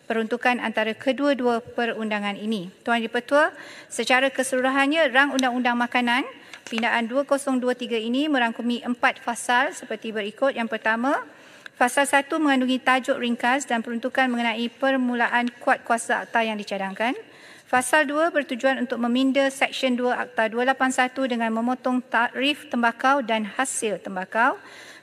peruntukan antara kedua-dua perundangan ini. Tuan Dipertua, secara keseluruhannya rang undang-undang makanan pindaan 2023 ini merangkumi 4 fasal seperti berikut. Yang pertama, fasal 1 mengandungi tajuk ringkas dan peruntukan mengenai permulaan kuat kuasa akta yang dicadangkan. Fasal 2 bertujuan untuk meminda Seksyen 2 Akta 281 dengan memotong tarif tembakau dan hasil tembakau.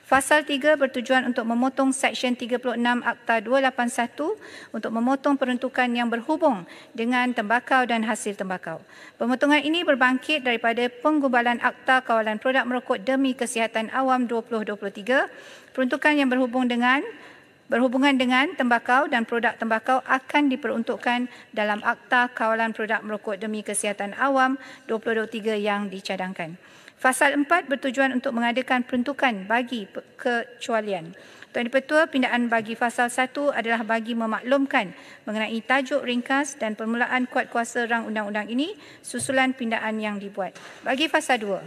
Fasal 3 bertujuan untuk memotong Seksyen 36 Akta 281 untuk memotong peruntukan yang berhubung dengan tembakau dan hasil tembakau. Pemotongan ini berbangkit daripada penggubalan Akta Kawalan Produk Merokok demi Kesihatan Awam 2023. Peruntukan yang berhubungan dengan tembakau dan produk tembakau akan diperuntukkan dalam Akta Kawalan Produk Merokok demi Kesihatan Awam 2023 yang dicadangkan. Fasal 4 bertujuan untuk mengadakan peruntukan bagi kecualian. Tuan Dipertua, pindaan bagi fasal 1 adalah bagi memaklumkan mengenai tajuk ringkas dan permulaan kuat kuasa rang undang-undang ini, susulan pindaan yang dibuat. Bagi fasal 2,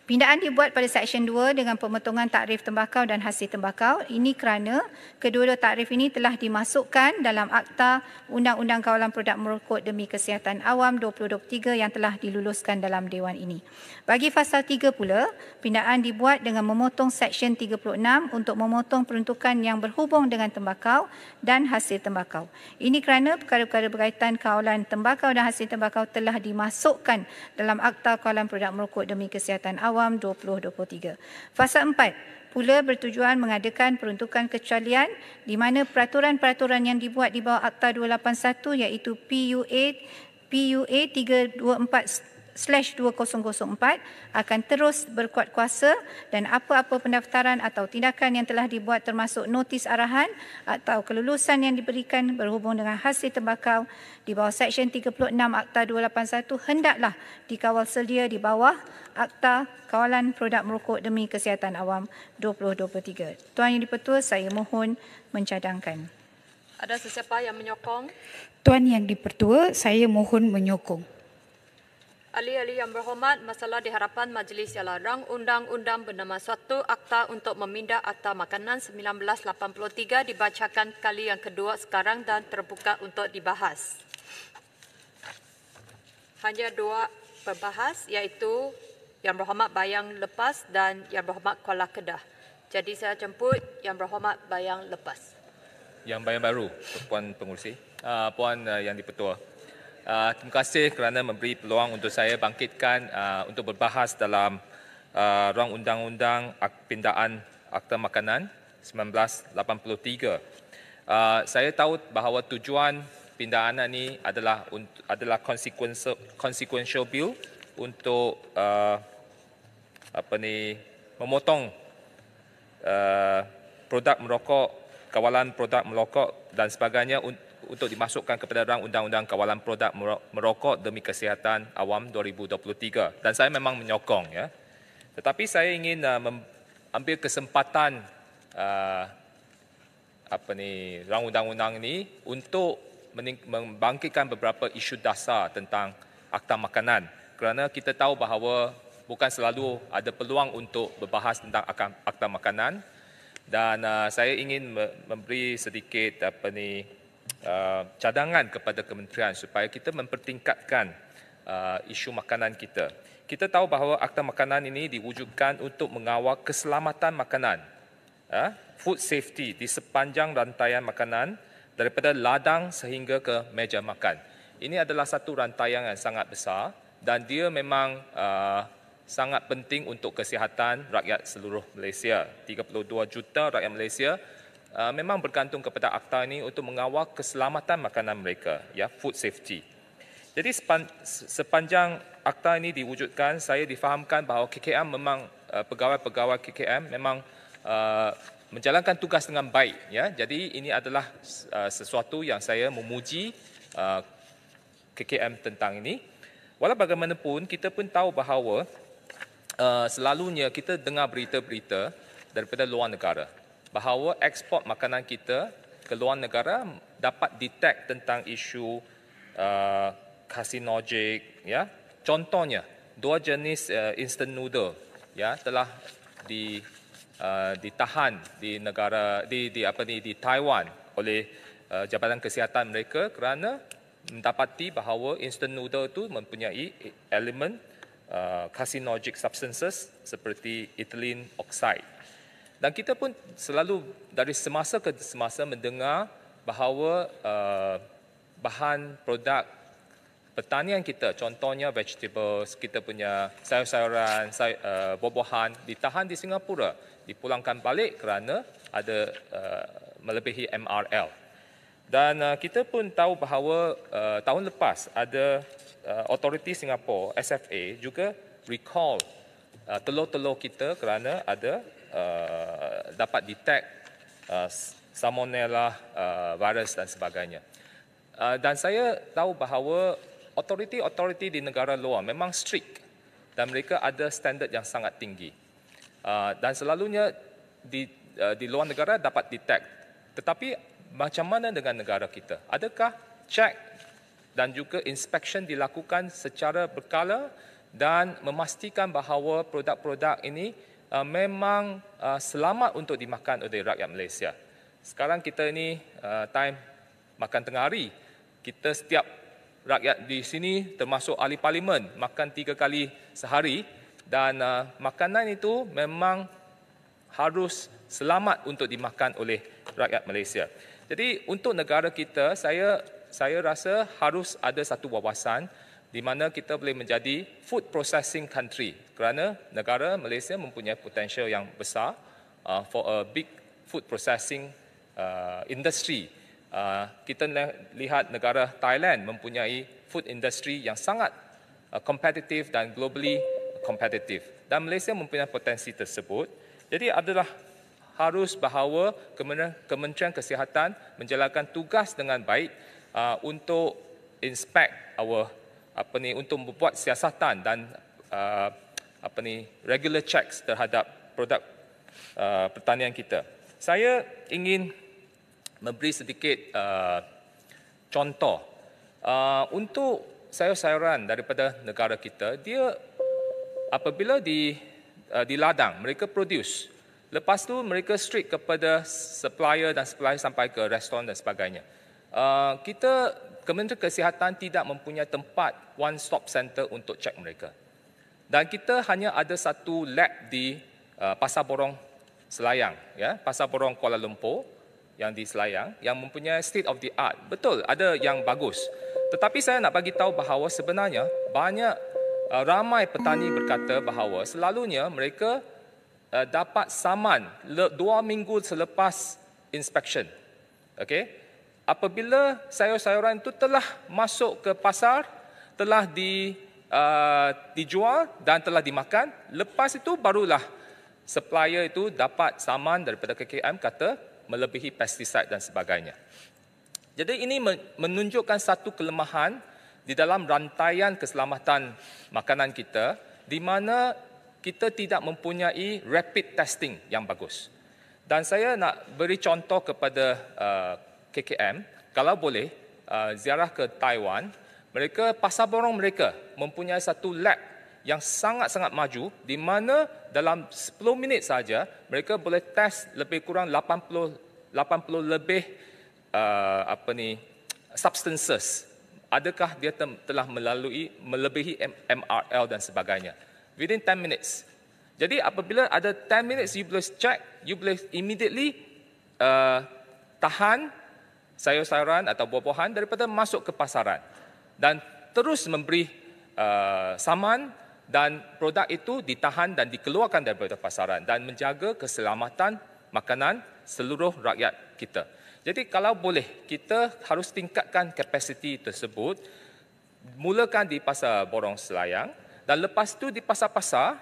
pindaan dibuat pada Seksyen 2 dengan pemotongan takrif tembakau dan hasil tembakau. Ini kerana kedua-dua takrif ini telah dimasukkan dalam Akta Undang-Undang Kawalan Produk Merokok demi Kesihatan Awam 2023 yang telah diluluskan dalam Dewan ini. Bagi fasal 3 pula, pindaan dibuat dengan memotong Seksyen 36 untuk memotong peruntukan yang berhubung dengan tembakau dan hasil tembakau. Ini kerana perkara-perkara berkaitan kawalan tembakau dan hasil tembakau telah dimasukkan dalam Akta Kawalan Produk Merokok demi Kesihatan Awam 2023. Fasal 4 pula bertujuan mengadakan peruntukan kecualian di mana peraturan-peraturan yang dibuat di bawah Akta 281 iaitu PUA 324/2004 akan terus berkuat kuasa dan apa-apa pendaftaran atau tindakan yang telah dibuat termasuk notis arahan atau kelulusan yang diberikan berhubung dengan hasil tembakau di bawah Seksyen 36 Akta 281 hendaklah dikawal sedia di bawah Akta Kawalan Produk Merokok demi Kesihatan Awam 2023. Tuan Yang Dipertua, saya mohon mencadangkan. Ada sesiapa yang menyokong? Tuan Yang Dipertua, saya mohon menyokong. Ahli-ahli yang berhormat, masalah di hadapan majlis ialah rang undang-undang bernama suatu akta untuk memindah Akta Makanan 1983 dibacakan kali yang kedua sekarang dan terbuka untuk dibahas. Hanya dua pembahas iaitu Yang Berhormat Bayang Lepas dan Yang Berhormat Kuala Kedah. Jadi saya jemput Yang Berhormat Bayang Lepas. Yang Bayang Baru, Puan Pengurusi, Puan Yang Dipertua. Terima kasih kerana memberi peluang untuk saya bangkitkan untuk berbahas dalam rang undang-undang pindaan Akta Makanan 1983. Saya tahu bahawa tujuan pindaan ini adalah consequential bill untuk memotong produk merokok, kawalan produk merokok dan sebagainya untuk dimasukkan kepada rang undang-undang kawalan produk merokok demi kesihatan awam 2023. Dan saya memang menyokong, ya. Tetapi saya ingin ambil kesempatan rang undang-undang ini untuk membangkitkan beberapa isu dasar tentang Akta Makanan. Kerana kita tahu bahawa bukan selalu ada peluang untuk berbahas tentang Akta Makanan, dan saya ingin memberi sedikit cadangan kepada kementerian supaya kita mempertingkatkan isu makanan kita. Kita tahu bahawa Akta Makanan ini diwujudkan untuk mengawal keselamatan makanan, food safety di sepanjang rantaian makanan daripada ladang sehingga ke meja makan. Ini adalah satu rantaian yang sangat besar dan dia memang sangat penting untuk kesihatan rakyat seluruh Malaysia. 32 juta rakyat Malaysia memang bergantung kepada akta ini untuk mengawal keselamatan makanan mereka, ya, food safety. Jadi sepanjang akta ini diwujudkan, saya difahamkan bahawa KKM memang pegawai-pegawai KKM memang menjalankan tugas dengan baik, ya. Jadi ini adalah sesuatu yang saya memuji KKM tentang ini. Walau bagaimanapun kita pun tahu bahawa selalunya kita dengar berita-berita daripada luar negara bahawa ekspor makanan kita ke luar negara dapat detect tentang isu carcinogenic, ya. Contohnya, 2 jenis instant noodle, ya, telah ditahan di negara di Taiwan oleh Jabatan Kesihatan mereka kerana mendapati bahawa instant noodle itu mempunyai elemen carcinogenic substances seperti ethylene oxide. Dan kita pun selalu dari semasa ke semasa mendengar bahawa bahan produk pertanian kita, contohnya vegetables, kita punya sayur-sayuran, buah-buahan ditahan di Singapura, dipulangkan balik kerana ada melebihi MRL. Dan kita pun tahu bahawa tahun lepas ada autoriti Singapura, SFA, juga recall telur-telur kita kerana ada dapat detect salmonella virus dan sebagainya. Dan saya tahu bahawa autoriti-autoriti di negara luar memang strict dan mereka ada standard yang sangat tinggi. Dan selalunya di luar negara dapat detect. Tetapi macam mana dengan negara kita? Adakah check dan juga inspection dilakukan secara berkala dan memastikan bahawa produk-produk ini memang selamat untuk dimakan oleh rakyat Malaysia? Sekarang kita ini time makan tengah hari. Kita setiap rakyat di sini termasuk ahli parlimen makan 3 kali sehari dan makanan itu memang harus selamat untuk dimakan oleh rakyat Malaysia. Jadi untuk negara kita, saya rasa harus ada satu wawasan di mana kita boleh menjadi food processing country kerana negara Malaysia mempunyai potensial yang besar for a big food processing industry. Kita lihat negara Thailand mempunyai food industry yang sangat kompetitif dan globally kompetitif. Dan Malaysia mempunyai potensi tersebut. Jadi adalah harus bahawa Kementerian Kesihatan menjalankan tugas dengan baik untuk inspect untuk membuat siasatan dan regular checks terhadap produk pertanian kita. Saya ingin memberi sedikit contoh untuk sayur-sayuran daripada negara kita. Dia apabila di ladang mereka produce, lepas tu mereka strict kepada supplier sampai ke restoran dan sebagainya. Kementerian Kesihatan tidak mempunyai tempat one stop center untuk cek mereka. Dan kita hanya ada satu lab di Pasar Borong Selayang, ya, Pasar Borong Kuala Lumpur yang di Selayang yang mempunyai state of the art. Betul, ada yang bagus. Tetapi saya nak bagi tahu bahawa sebenarnya ramai petani berkata bahawa selalunya mereka dapat saman 2 minggu selepas inspection. Okey. Apabila sayur-sayuran itu telah masuk ke pasar, telah dijual dan telah dimakan, lepas itu barulah supplier itu dapat saman daripada KKM kata melebihi pestisida dan sebagainya. Jadi ini menunjukkan satu kelemahan di dalam rantaian keselamatan makanan kita di mana kita tidak mempunyai rapid testing yang bagus. Dan saya nak beri contoh kepada KKM, kalau boleh ziarah ke Taiwan, Pasar Borong mereka mempunyai satu lab yang sangat-sangat maju di mana dalam 10 minit saja mereka boleh test lebih kurang 80 lebih substances. Adakah dia telah melebihi MRL dan sebagainya within 10 minutes. Jadi apabila ada 10 minutes you boleh check, you boleh immediately tahan sayur-sayuran atau buah-buahan daripada masuk ke pasaran dan terus memberi saman dan produk itu ditahan dan dikeluarkan daripada pasaran dan menjaga keselamatan makanan seluruh rakyat kita. Jadi kalau boleh kita harus tingkatkan kapasiti tersebut, mulakan di Pasar Borong Selayang dan lepas itu di pasar-pasar,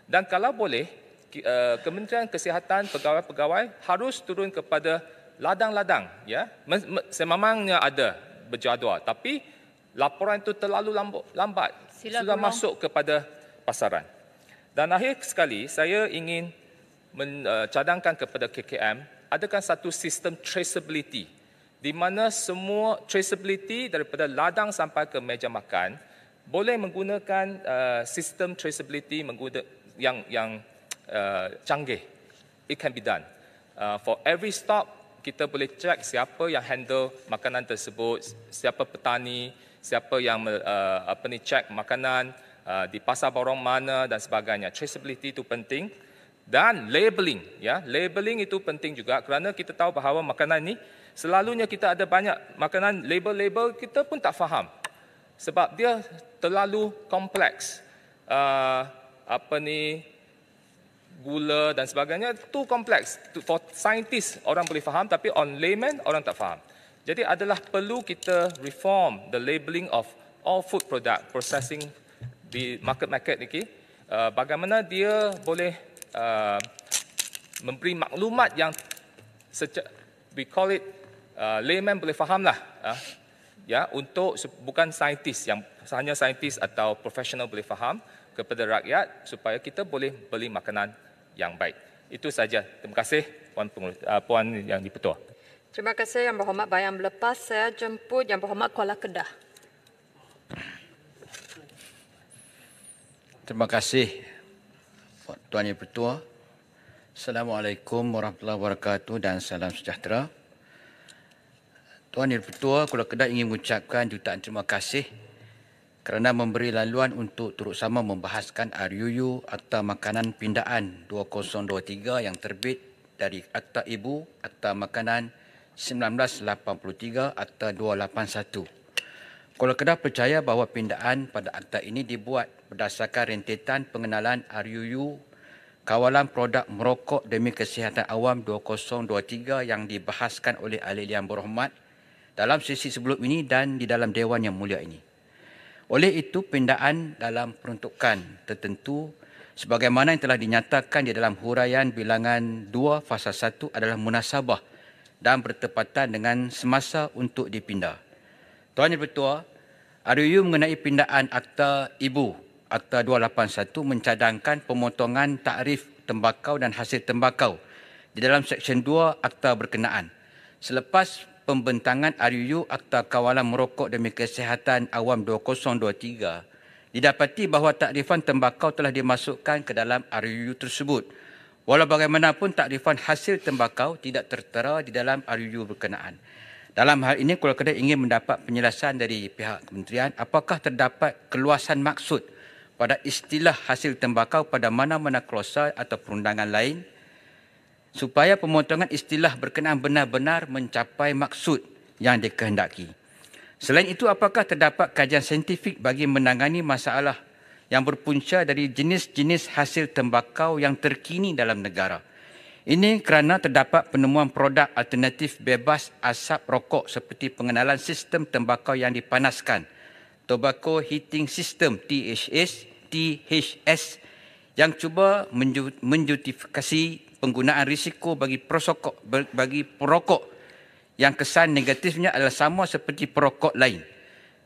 dan kalau boleh Kementerian Kesihatan pegawai-pegawai harus turun kepada ladang-ladang, ya. Sememangnya ada berjadual, tapi laporan itu terlalu lambat. Sudah masuk kepada pasaran. Dan akhir sekali, saya ingin cadangkan kepada KKM, adakan satu sistem traceability di mana semua traceability daripada ladang sampai ke meja makan boleh menggunakan sistem traceability yang canggih. It can be done. For every stop, kita boleh cek siapa yang handle makanan tersebut, siapa petani, siapa yang cek makanan di pasar borong mana dan sebagainya. Traceability itu penting. Dan labeling, ya, labeling itu penting juga kerana kita tahu bahawa makanan ni selalunya kita ada banyak makanan label-label kita pun tak faham sebab dia terlalu kompleks. Gula dan sebagainya tu kompleks. For scientist orang boleh faham, tapi on layman orang tak faham. Jadi adalah perlu kita reform the labeling of all food product processing di market ni. Bagaimana dia boleh memberi maklumat yang we call it layman boleh faham lah, ya, untuk bukan saintis yang hanya saintis atau profesional boleh faham kepada rakyat supaya kita boleh beli makanan yang baik. Itu saja. Terima kasih Puan Yang di-Pertua. Terima kasih Yang Berhormat Bayan Melepas. Saya jemput Yang Berhormat Kuala Kedah. Terima kasih Tuan Yang Pertua. Assalamualaikum warahmatullahi wabarakatuh dan salam sejahtera. Tuan Yang Pertua, Kuala Kedah ingin mengucapkan jutaan terima kasih kerana memberi laluan untuk turut sama membahaskan RUU Akta Makanan Pindaan 2023 yang terbit dari Akta Ibu, Akta Makanan 1983, Akta 281. Kuala Kedah percaya bahawa pindaan pada akta ini dibuat berdasarkan rentetan pengenalan RUU Kawalan Produk Merokok Demi Kesihatan Awam 2023 yang dibahaskan oleh ahli yang berhormat dalam sesi sebelum ini dan di dalam Dewan Yang Mulia ini. Oleh itu, pindaan dalam peruntukan tertentu sebagaimana yang telah dinyatakan di dalam huraian bilangan 2 fasa 1 adalah munasabah dan bertepatan dengan semasa untuk dipindah. Tuan Yang Pertua, RUU mengenai pindaan Akta Ibu, Akta 281 mencadangkan pemotongan takrif tembakau dan hasil tembakau di dalam Seksyen 2 Akta berkenaan. Selepas pembentangan RUU Akta Kawalan Merokok Demi Kesihatan Awam 2023, didapati bahawa takrifan tembakau telah dimasukkan ke dalam RUU tersebut. Walau bagaimanapun, takrifan hasil tembakau tidak tertera di dalam RUU berkenaan. Dalam hal ini, Kuala Kedah ingin mendapat penjelasan dari pihak kementerian apakah terdapat keluasan maksud pada istilah hasil tembakau pada mana-mana klausa atau perundangan lain supaya pemotongan istilah berkenaan benar-benar mencapai maksud yang dikehendaki. Selain itu, apakah terdapat kajian saintifik bagi menangani masalah yang berpunca dari jenis-jenis hasil tembakau yang terkini dalam negara? Ini kerana terdapat penemuan produk alternatif bebas asap rokok seperti pengenalan sistem tembakau yang dipanaskan, Tobacco Heating System THS yang cuba menjustifikasi penggunaan risiko bagi perokok yang kesan negatifnya adalah sama seperti perokok lain.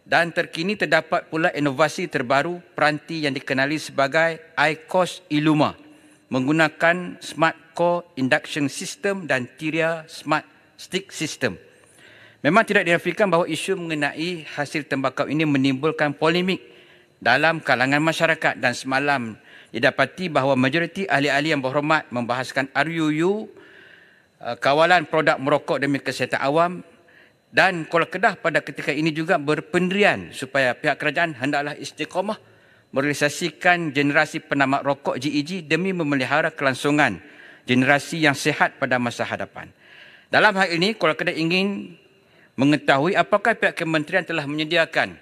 Dan terkini terdapat pula inovasi terbaru peranti yang dikenali sebagai IQOS Illuma menggunakan Smart Core Induction System dan Tyria Smart Stick System. Memang tidak dinafikan bahawa isu mengenai hasil tembakau ini menimbulkan polemik dalam kalangan masyarakat dan semalam didapati bahawa majoriti ahli-ahli yang berhormat membahaskan RUU Kawalan Produk Merokok Demi Kesihatan Awam dan Kuala Kedah pada ketika ini juga berpendirian supaya pihak kerajaan hendaklah istiqamah merealisasikan generasi penamat rokok GEG demi memelihara kelangsungan generasi yang sihat pada masa hadapan. Dalam hal ini, Kuala Kedah ingin mengetahui apakah pihak kementerian telah menyediakan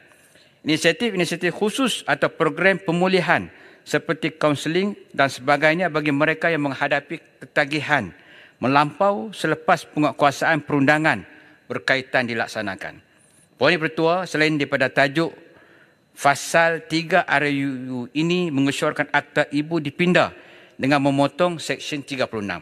inisiatif-inisiatif khusus atau program pemulihan seperti kaunseling dan sebagainya bagi mereka yang menghadapi ketagihan melampau selepas penguatkuasaan perundangan berkaitan dilaksanakan. Puan Yang Pertua, selain daripada tajuk Fasal 3 RUU ini mengesyorkan Akta Ibu dipindah dengan memotong Seksyen 36.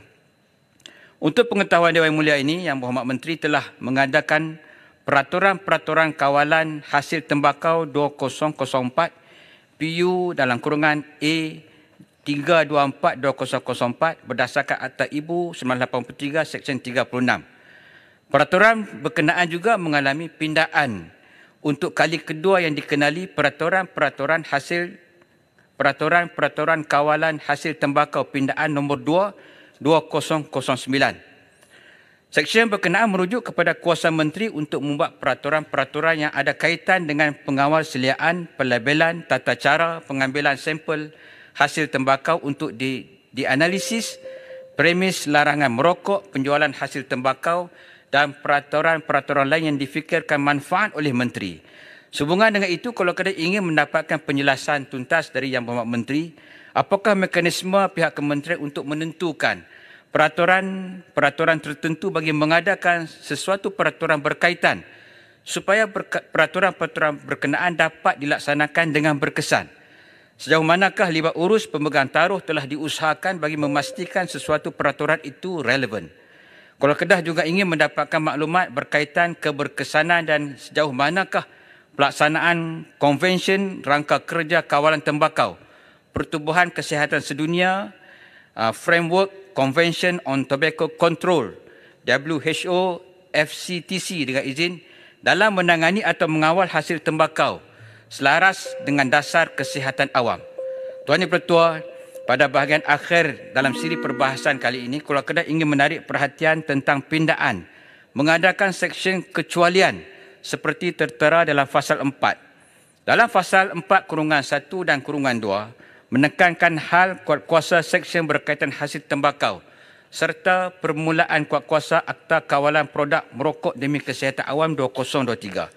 Untuk pengetahuan Dewan Mulia ini, Yang Berhormat Menteri telah mengadakan Peraturan-Peraturan Kawalan Hasil Tembakau 2004 PU dalam kurungan A 324-2004 berdasarkan Akta Ibu 1983 Seksyen 36. Peraturan berkenaan juga mengalami pindaan untuk kali kedua yang dikenali Peraturan Kawalan Hasil Tembakau Pindaan nombor 2 2009. Seksyen berkenaan merujuk kepada kuasa menteri untuk membuat peraturan-peraturan yang ada kaitan dengan pengawal seliaan, pelabelan, tata cara pengambilan sampel hasil tembakau untuk dianalisis, premis larangan merokok, penjualan hasil tembakau dan peraturan-peraturan lain yang difikirkan manfaat oleh menteri. Sehubungan dengan itu, kalau kita ingin mendapatkan penjelasan tuntas dari Yang Berhormat Menteri, apakah mekanisme pihak kementerian untuk menentukan peraturan tertentu bagi mengadakan sesuatu peraturan berkaitan supaya peraturan-peraturan berkenaan dapat dilaksanakan dengan berkesan. Sejauh manakah libat urus pemegang taruh telah diusahakan bagi memastikan sesuatu peraturan itu relevan. Kalau Kedah juga ingin mendapatkan maklumat berkaitan keberkesanan dan sejauh manakah pelaksanaan Konvensyen Rangka Kerja Kawalan Tembakau, Pertubuhan Kesihatan Sedunia, Framework Convention on Tobacco Control, WHO, FCTC dengan izin, dalam menangani atau mengawal hasil tembakau selaras dengan dasar kesihatan awam. Tuan Yang Pertua, pada bahagian akhir dalam siri perbahasan kali ini, Kuala Kedah ingin menarik perhatian tentang pindaan, mengadakan seksyen kecualian seperti tertera dalam Fasal 4. Dalam Fasal 4-1 dan -2, menekankan hal kuasa seksyen berkaitan hasil tembakau serta permulaan kuasa Akta Kawalan Produk Merokok demi Kesihatan Awam 2023.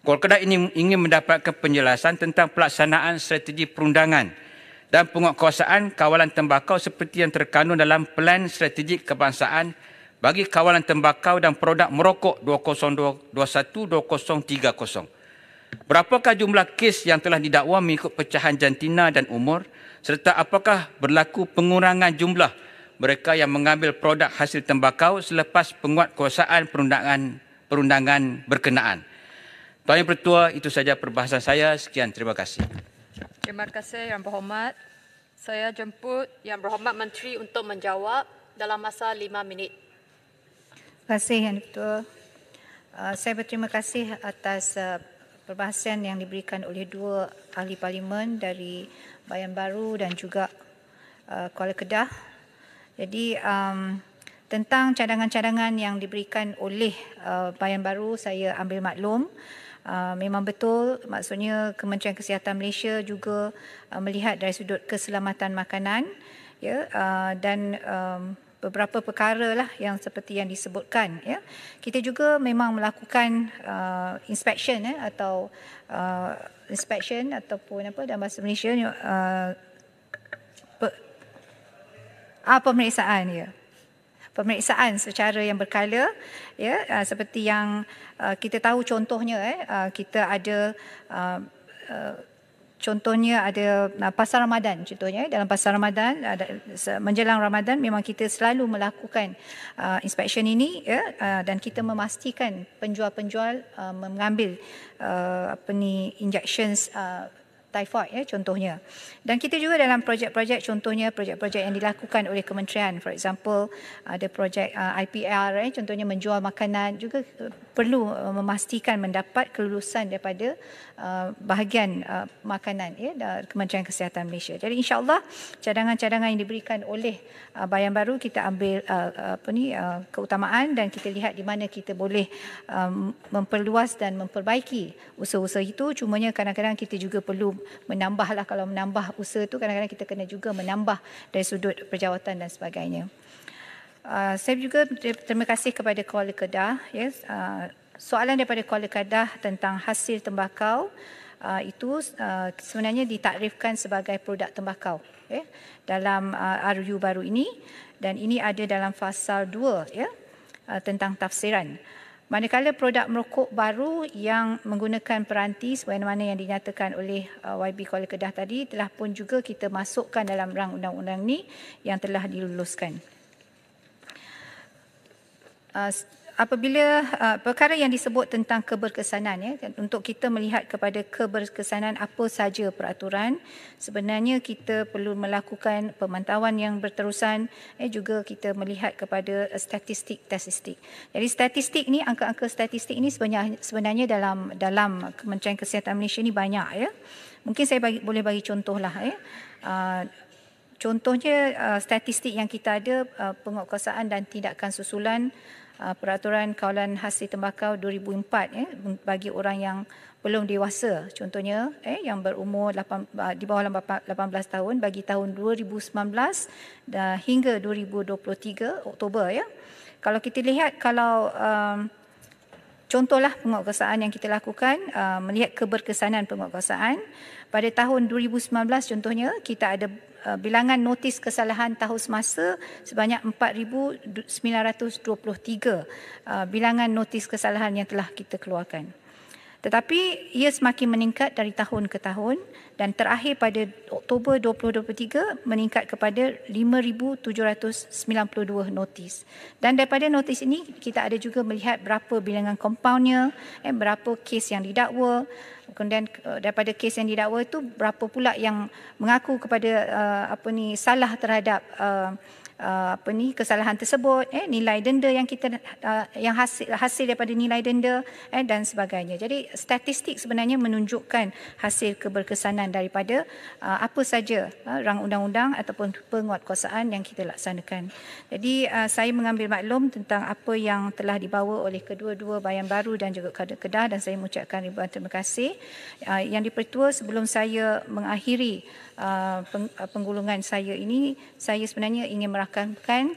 Kuala Kedah ini ingin mendapatkan penjelasan tentang pelaksanaan strategi perundangan dan penguatkuasaan kawalan tembakau seperti yang terkandung dalam Pelan Strategik Kebangsaan bagi kawalan tembakau dan produk merokok 2021-2030. Berapakah jumlah kes yang telah didakwa mengikut pecahan jantina dan umur, serta apakah berlaku pengurangan jumlah mereka yang mengambil produk hasil tembakau selepas penguatkuasaan perundangan berkenaan. Tuan Yang Pertua, itu saja perbahasan saya. Sekian, terima kasih. Terima kasih Yang Berhormat. Saya jemput Yang Berhormat Menteri untuk menjawab dalam masa 5 minit. Terima kasih Yang Pertua. Saya berterima kasih atas perbahasan yang diberikan oleh dua ahli parlimen dari Bayan Baru dan juga Kuala Kedah. Jadi tentang cadangan-cadangan yang diberikan oleh Bayan Baru, saya ambil maklum. Memang betul, maksudnya Kementerian Kesihatan Malaysia juga melihat dari sudut keselamatan makanan, ya, dan beberapa perkara lah yang seperti yang disebutkan, ya. Kita juga memang melakukan inspection, atau inspection ataupun apa dalam bahasa Malaysia pemeriksaan, ya. Pemeriksaan secara yang berkala, ya, seperti yang kita tahu contohnya, kita ada contohnya ada pasar Ramadan, contohnya dalam pasar Ramadan, menjelang Ramadan memang kita selalu melakukan inspection ini, ya, dan kita memastikan penjual-penjual mengambil injections typhoid, ya, contohnya. Dan kita juga dalam projek-projek, contohnya projek-projek yang dilakukan oleh kementerian, for example ada projek IPR, contohnya menjual makanan, juga perlu memastikan mendapat kelulusan daripada bahagian makanan, ya, dari Kementerian Kesihatan Malaysia. Jadi insya-Allah cadangan-cadangan yang diberikan oleh Bayan Baru kita ambil keutamaan, dan kita lihat di mana kita boleh memperluas dan memperbaiki usaha-usaha itu. Cumanya kadang-kadang kita juga perlu menambahlah, kalau menambah usaha itu kadang-kadang kita kena juga menambah dari sudut perjawatan dan sebagainya. Saya juga terima kasih kepada Kuala Kedah, yes. Soalan daripada Kuala Kedah tentang hasil tembakau itu sebenarnya ditakrifkan sebagai produk tembakau, ya, dalam RU baru ini, dan ini ada dalam Fasal 2, ya, tentang tafsiran. Manakala produk merokok baru yang menggunakan peranti sebagaimana yang dinyatakan oleh YB Kuala Kedah tadi, telah pun juga kita masukkan dalam rang undang-undang ini yang telah diluluskan. apabila perkara yang disebut tentang keberkesanan, ya, untuk kita melihat kepada keberkesanan apa saja peraturan, sebenarnya kita perlu melakukan pemantauan yang berterusan, juga kita melihat kepada statistik. Jadi statistik ni, angka-angka statistik ini sebenarnya dalam Kementerian Kesihatan Malaysia ni banyak, ya. Mungkin saya boleh bagi contohlah, ya. Contohnya statistik yang kita ada, penguatkuasaan dan tindakan susulan Peraturan Kawalan Hasil Tembakau 2004, ya, bagi orang yang belum dewasa, contohnya yang berumur di bawah 18 tahun bagi tahun 2019 hingga 2023 Oktober, ya. Kalau kita lihat, kalau contohlah penguatkuasaan yang kita lakukan, melihat keberkesanan penguatkuasaan pada tahun 2019 contohnya, kita ada bilangan notis kesalahan tahun semasa sebanyak 4,923 bilangan notis kesalahan yang telah kita keluarkan. Tetapi ia semakin meningkat dari tahun ke tahun dan terakhir pada Oktober 2023 meningkat kepada 5,792 notis. Dan daripada notis ini kita ada juga melihat berapa bilangan kompaunnya, berapa kes yang didakwa. Kemudian daripada kes yang didakwa itu berapa pula yang mengaku kepada salah terhadap kesalahan tersebut, nilai denda yang kita yang hasil daripada nilai denda dan sebagainya. Jadi statistik sebenarnya menunjukkan hasil keberkesanan daripada apa saja rang undang-undang ataupun penguatkuasaan yang kita laksanakan. Jadi saya mengambil maklum tentang apa yang telah dibawa oleh kedua-dua Bayan Baru dan juga Kedah, dan saya mengucapkan ribuan terima kasih. Yang di-Pertua, sebelum saya mengakhiri penggulungan saya ini, saya sebenarnya ingin merakamkan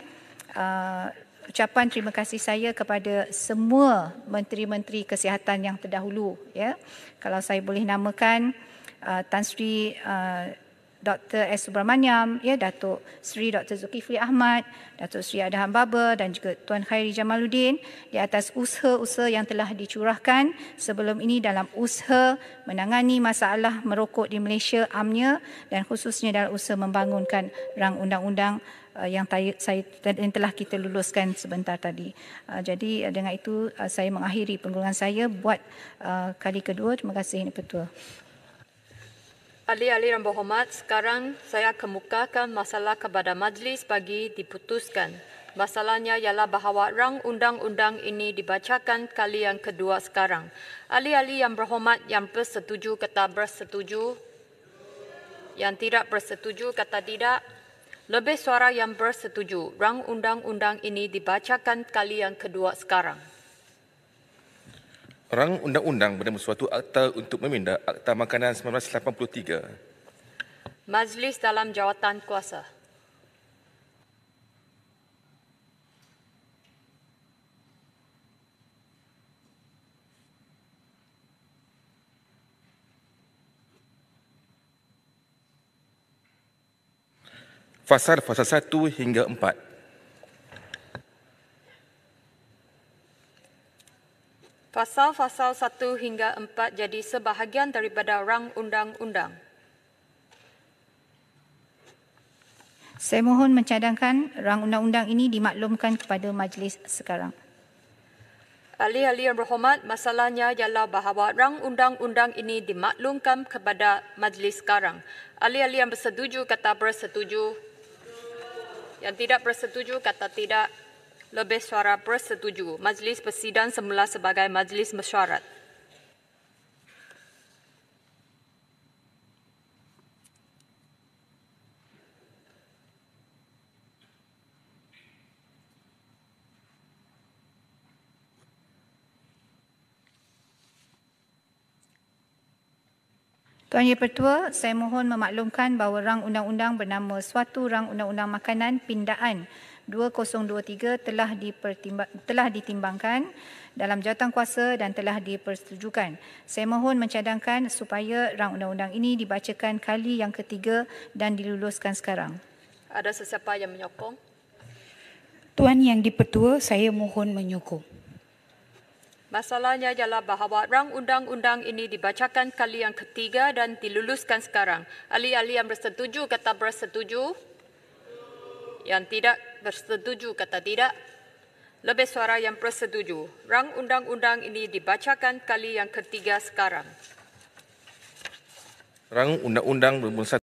ucapan terima kasih saya kepada semua menteri-menteri kesihatan yang terdahulu, ya. Kalau saya boleh namakan Tan Sri Dr. S. Subramaniam, ya, Datuk Sri Dr. Zulkifli Ahmad, Datuk Sri Adham Baba dan juga Tuan Khairi Jamaluddin di atas usaha-usaha yang telah dicurahkan sebelum ini dalam usaha menangani masalah merokok di Malaysia amnya, dan khususnya dalam usaha membangunkan rang undang-undang yang telah kita luluskan sebentar tadi. Jadi dengan itu saya mengakhiri penggulungan saya buat kali kedua. Terima kasih, Yang Pertua. Ahli-ahli yang berhormat, sekarang saya kemukakan masalah kepada majlis bagi diputuskan. Masalahnya ialah bahawa rang undang-undang ini dibacakan kali yang kedua sekarang. Ahli-ahli yang berhormat, yang bersetuju kata bersetuju, yang tidak bersetuju kata tidak. Lebih suara yang bersetuju, rang undang-undang ini dibacakan kali yang kedua sekarang. Rang undang-undang bernama suatu akta untuk memindah Akta Makanan 1983. Majlis dalam jawatan kuasa. Fasal-fasal 1 hingga 4. Fasal-fasal 1 hingga 4 jadi sebahagian daripada rang undang-undang. Saya mohon mencadangkan rang undang-undang ini dimaklumkan kepada majlis sekarang. Ahli-ahli yang berhormat, masalahnya ialah bahawa rang undang-undang ini dimaklumkan kepada majlis sekarang. Ahli-ahli yang bersetuju kata bersetuju, yang tidak bersetuju kata tidak. Lebih suara bersetuju. Majlis bersidang semula sebagai majlis mesyuarat. Tuan Yang Pertua, saya mohon memaklumkan bahawa rang undang-undang bernama suatu rang undang-undang makanan pindaan 2023 telah ditimbangkan dalam jawatankuasa dan telah dipersetujukan. Saya mohon mencadangkan supaya rang undang-undang ini dibacakan kali yang ketiga dan diluluskan sekarang. Ada sesiapa yang menyokong? Tuan Yang di-Pertua, saya mohon menyokong. Masalahnya ialah bahawa rang undang-undang ini dibacakan kali yang ketiga dan diluluskan sekarang. Ahli-ahli yang bersetuju kata bersetuju. Yang tidak bersetuju kata tidak. Lebih suara yang bersetuju. Rang undang-undang ini dibacakan kali yang ketiga sekarang. Rang Undang-Undang Berbangsa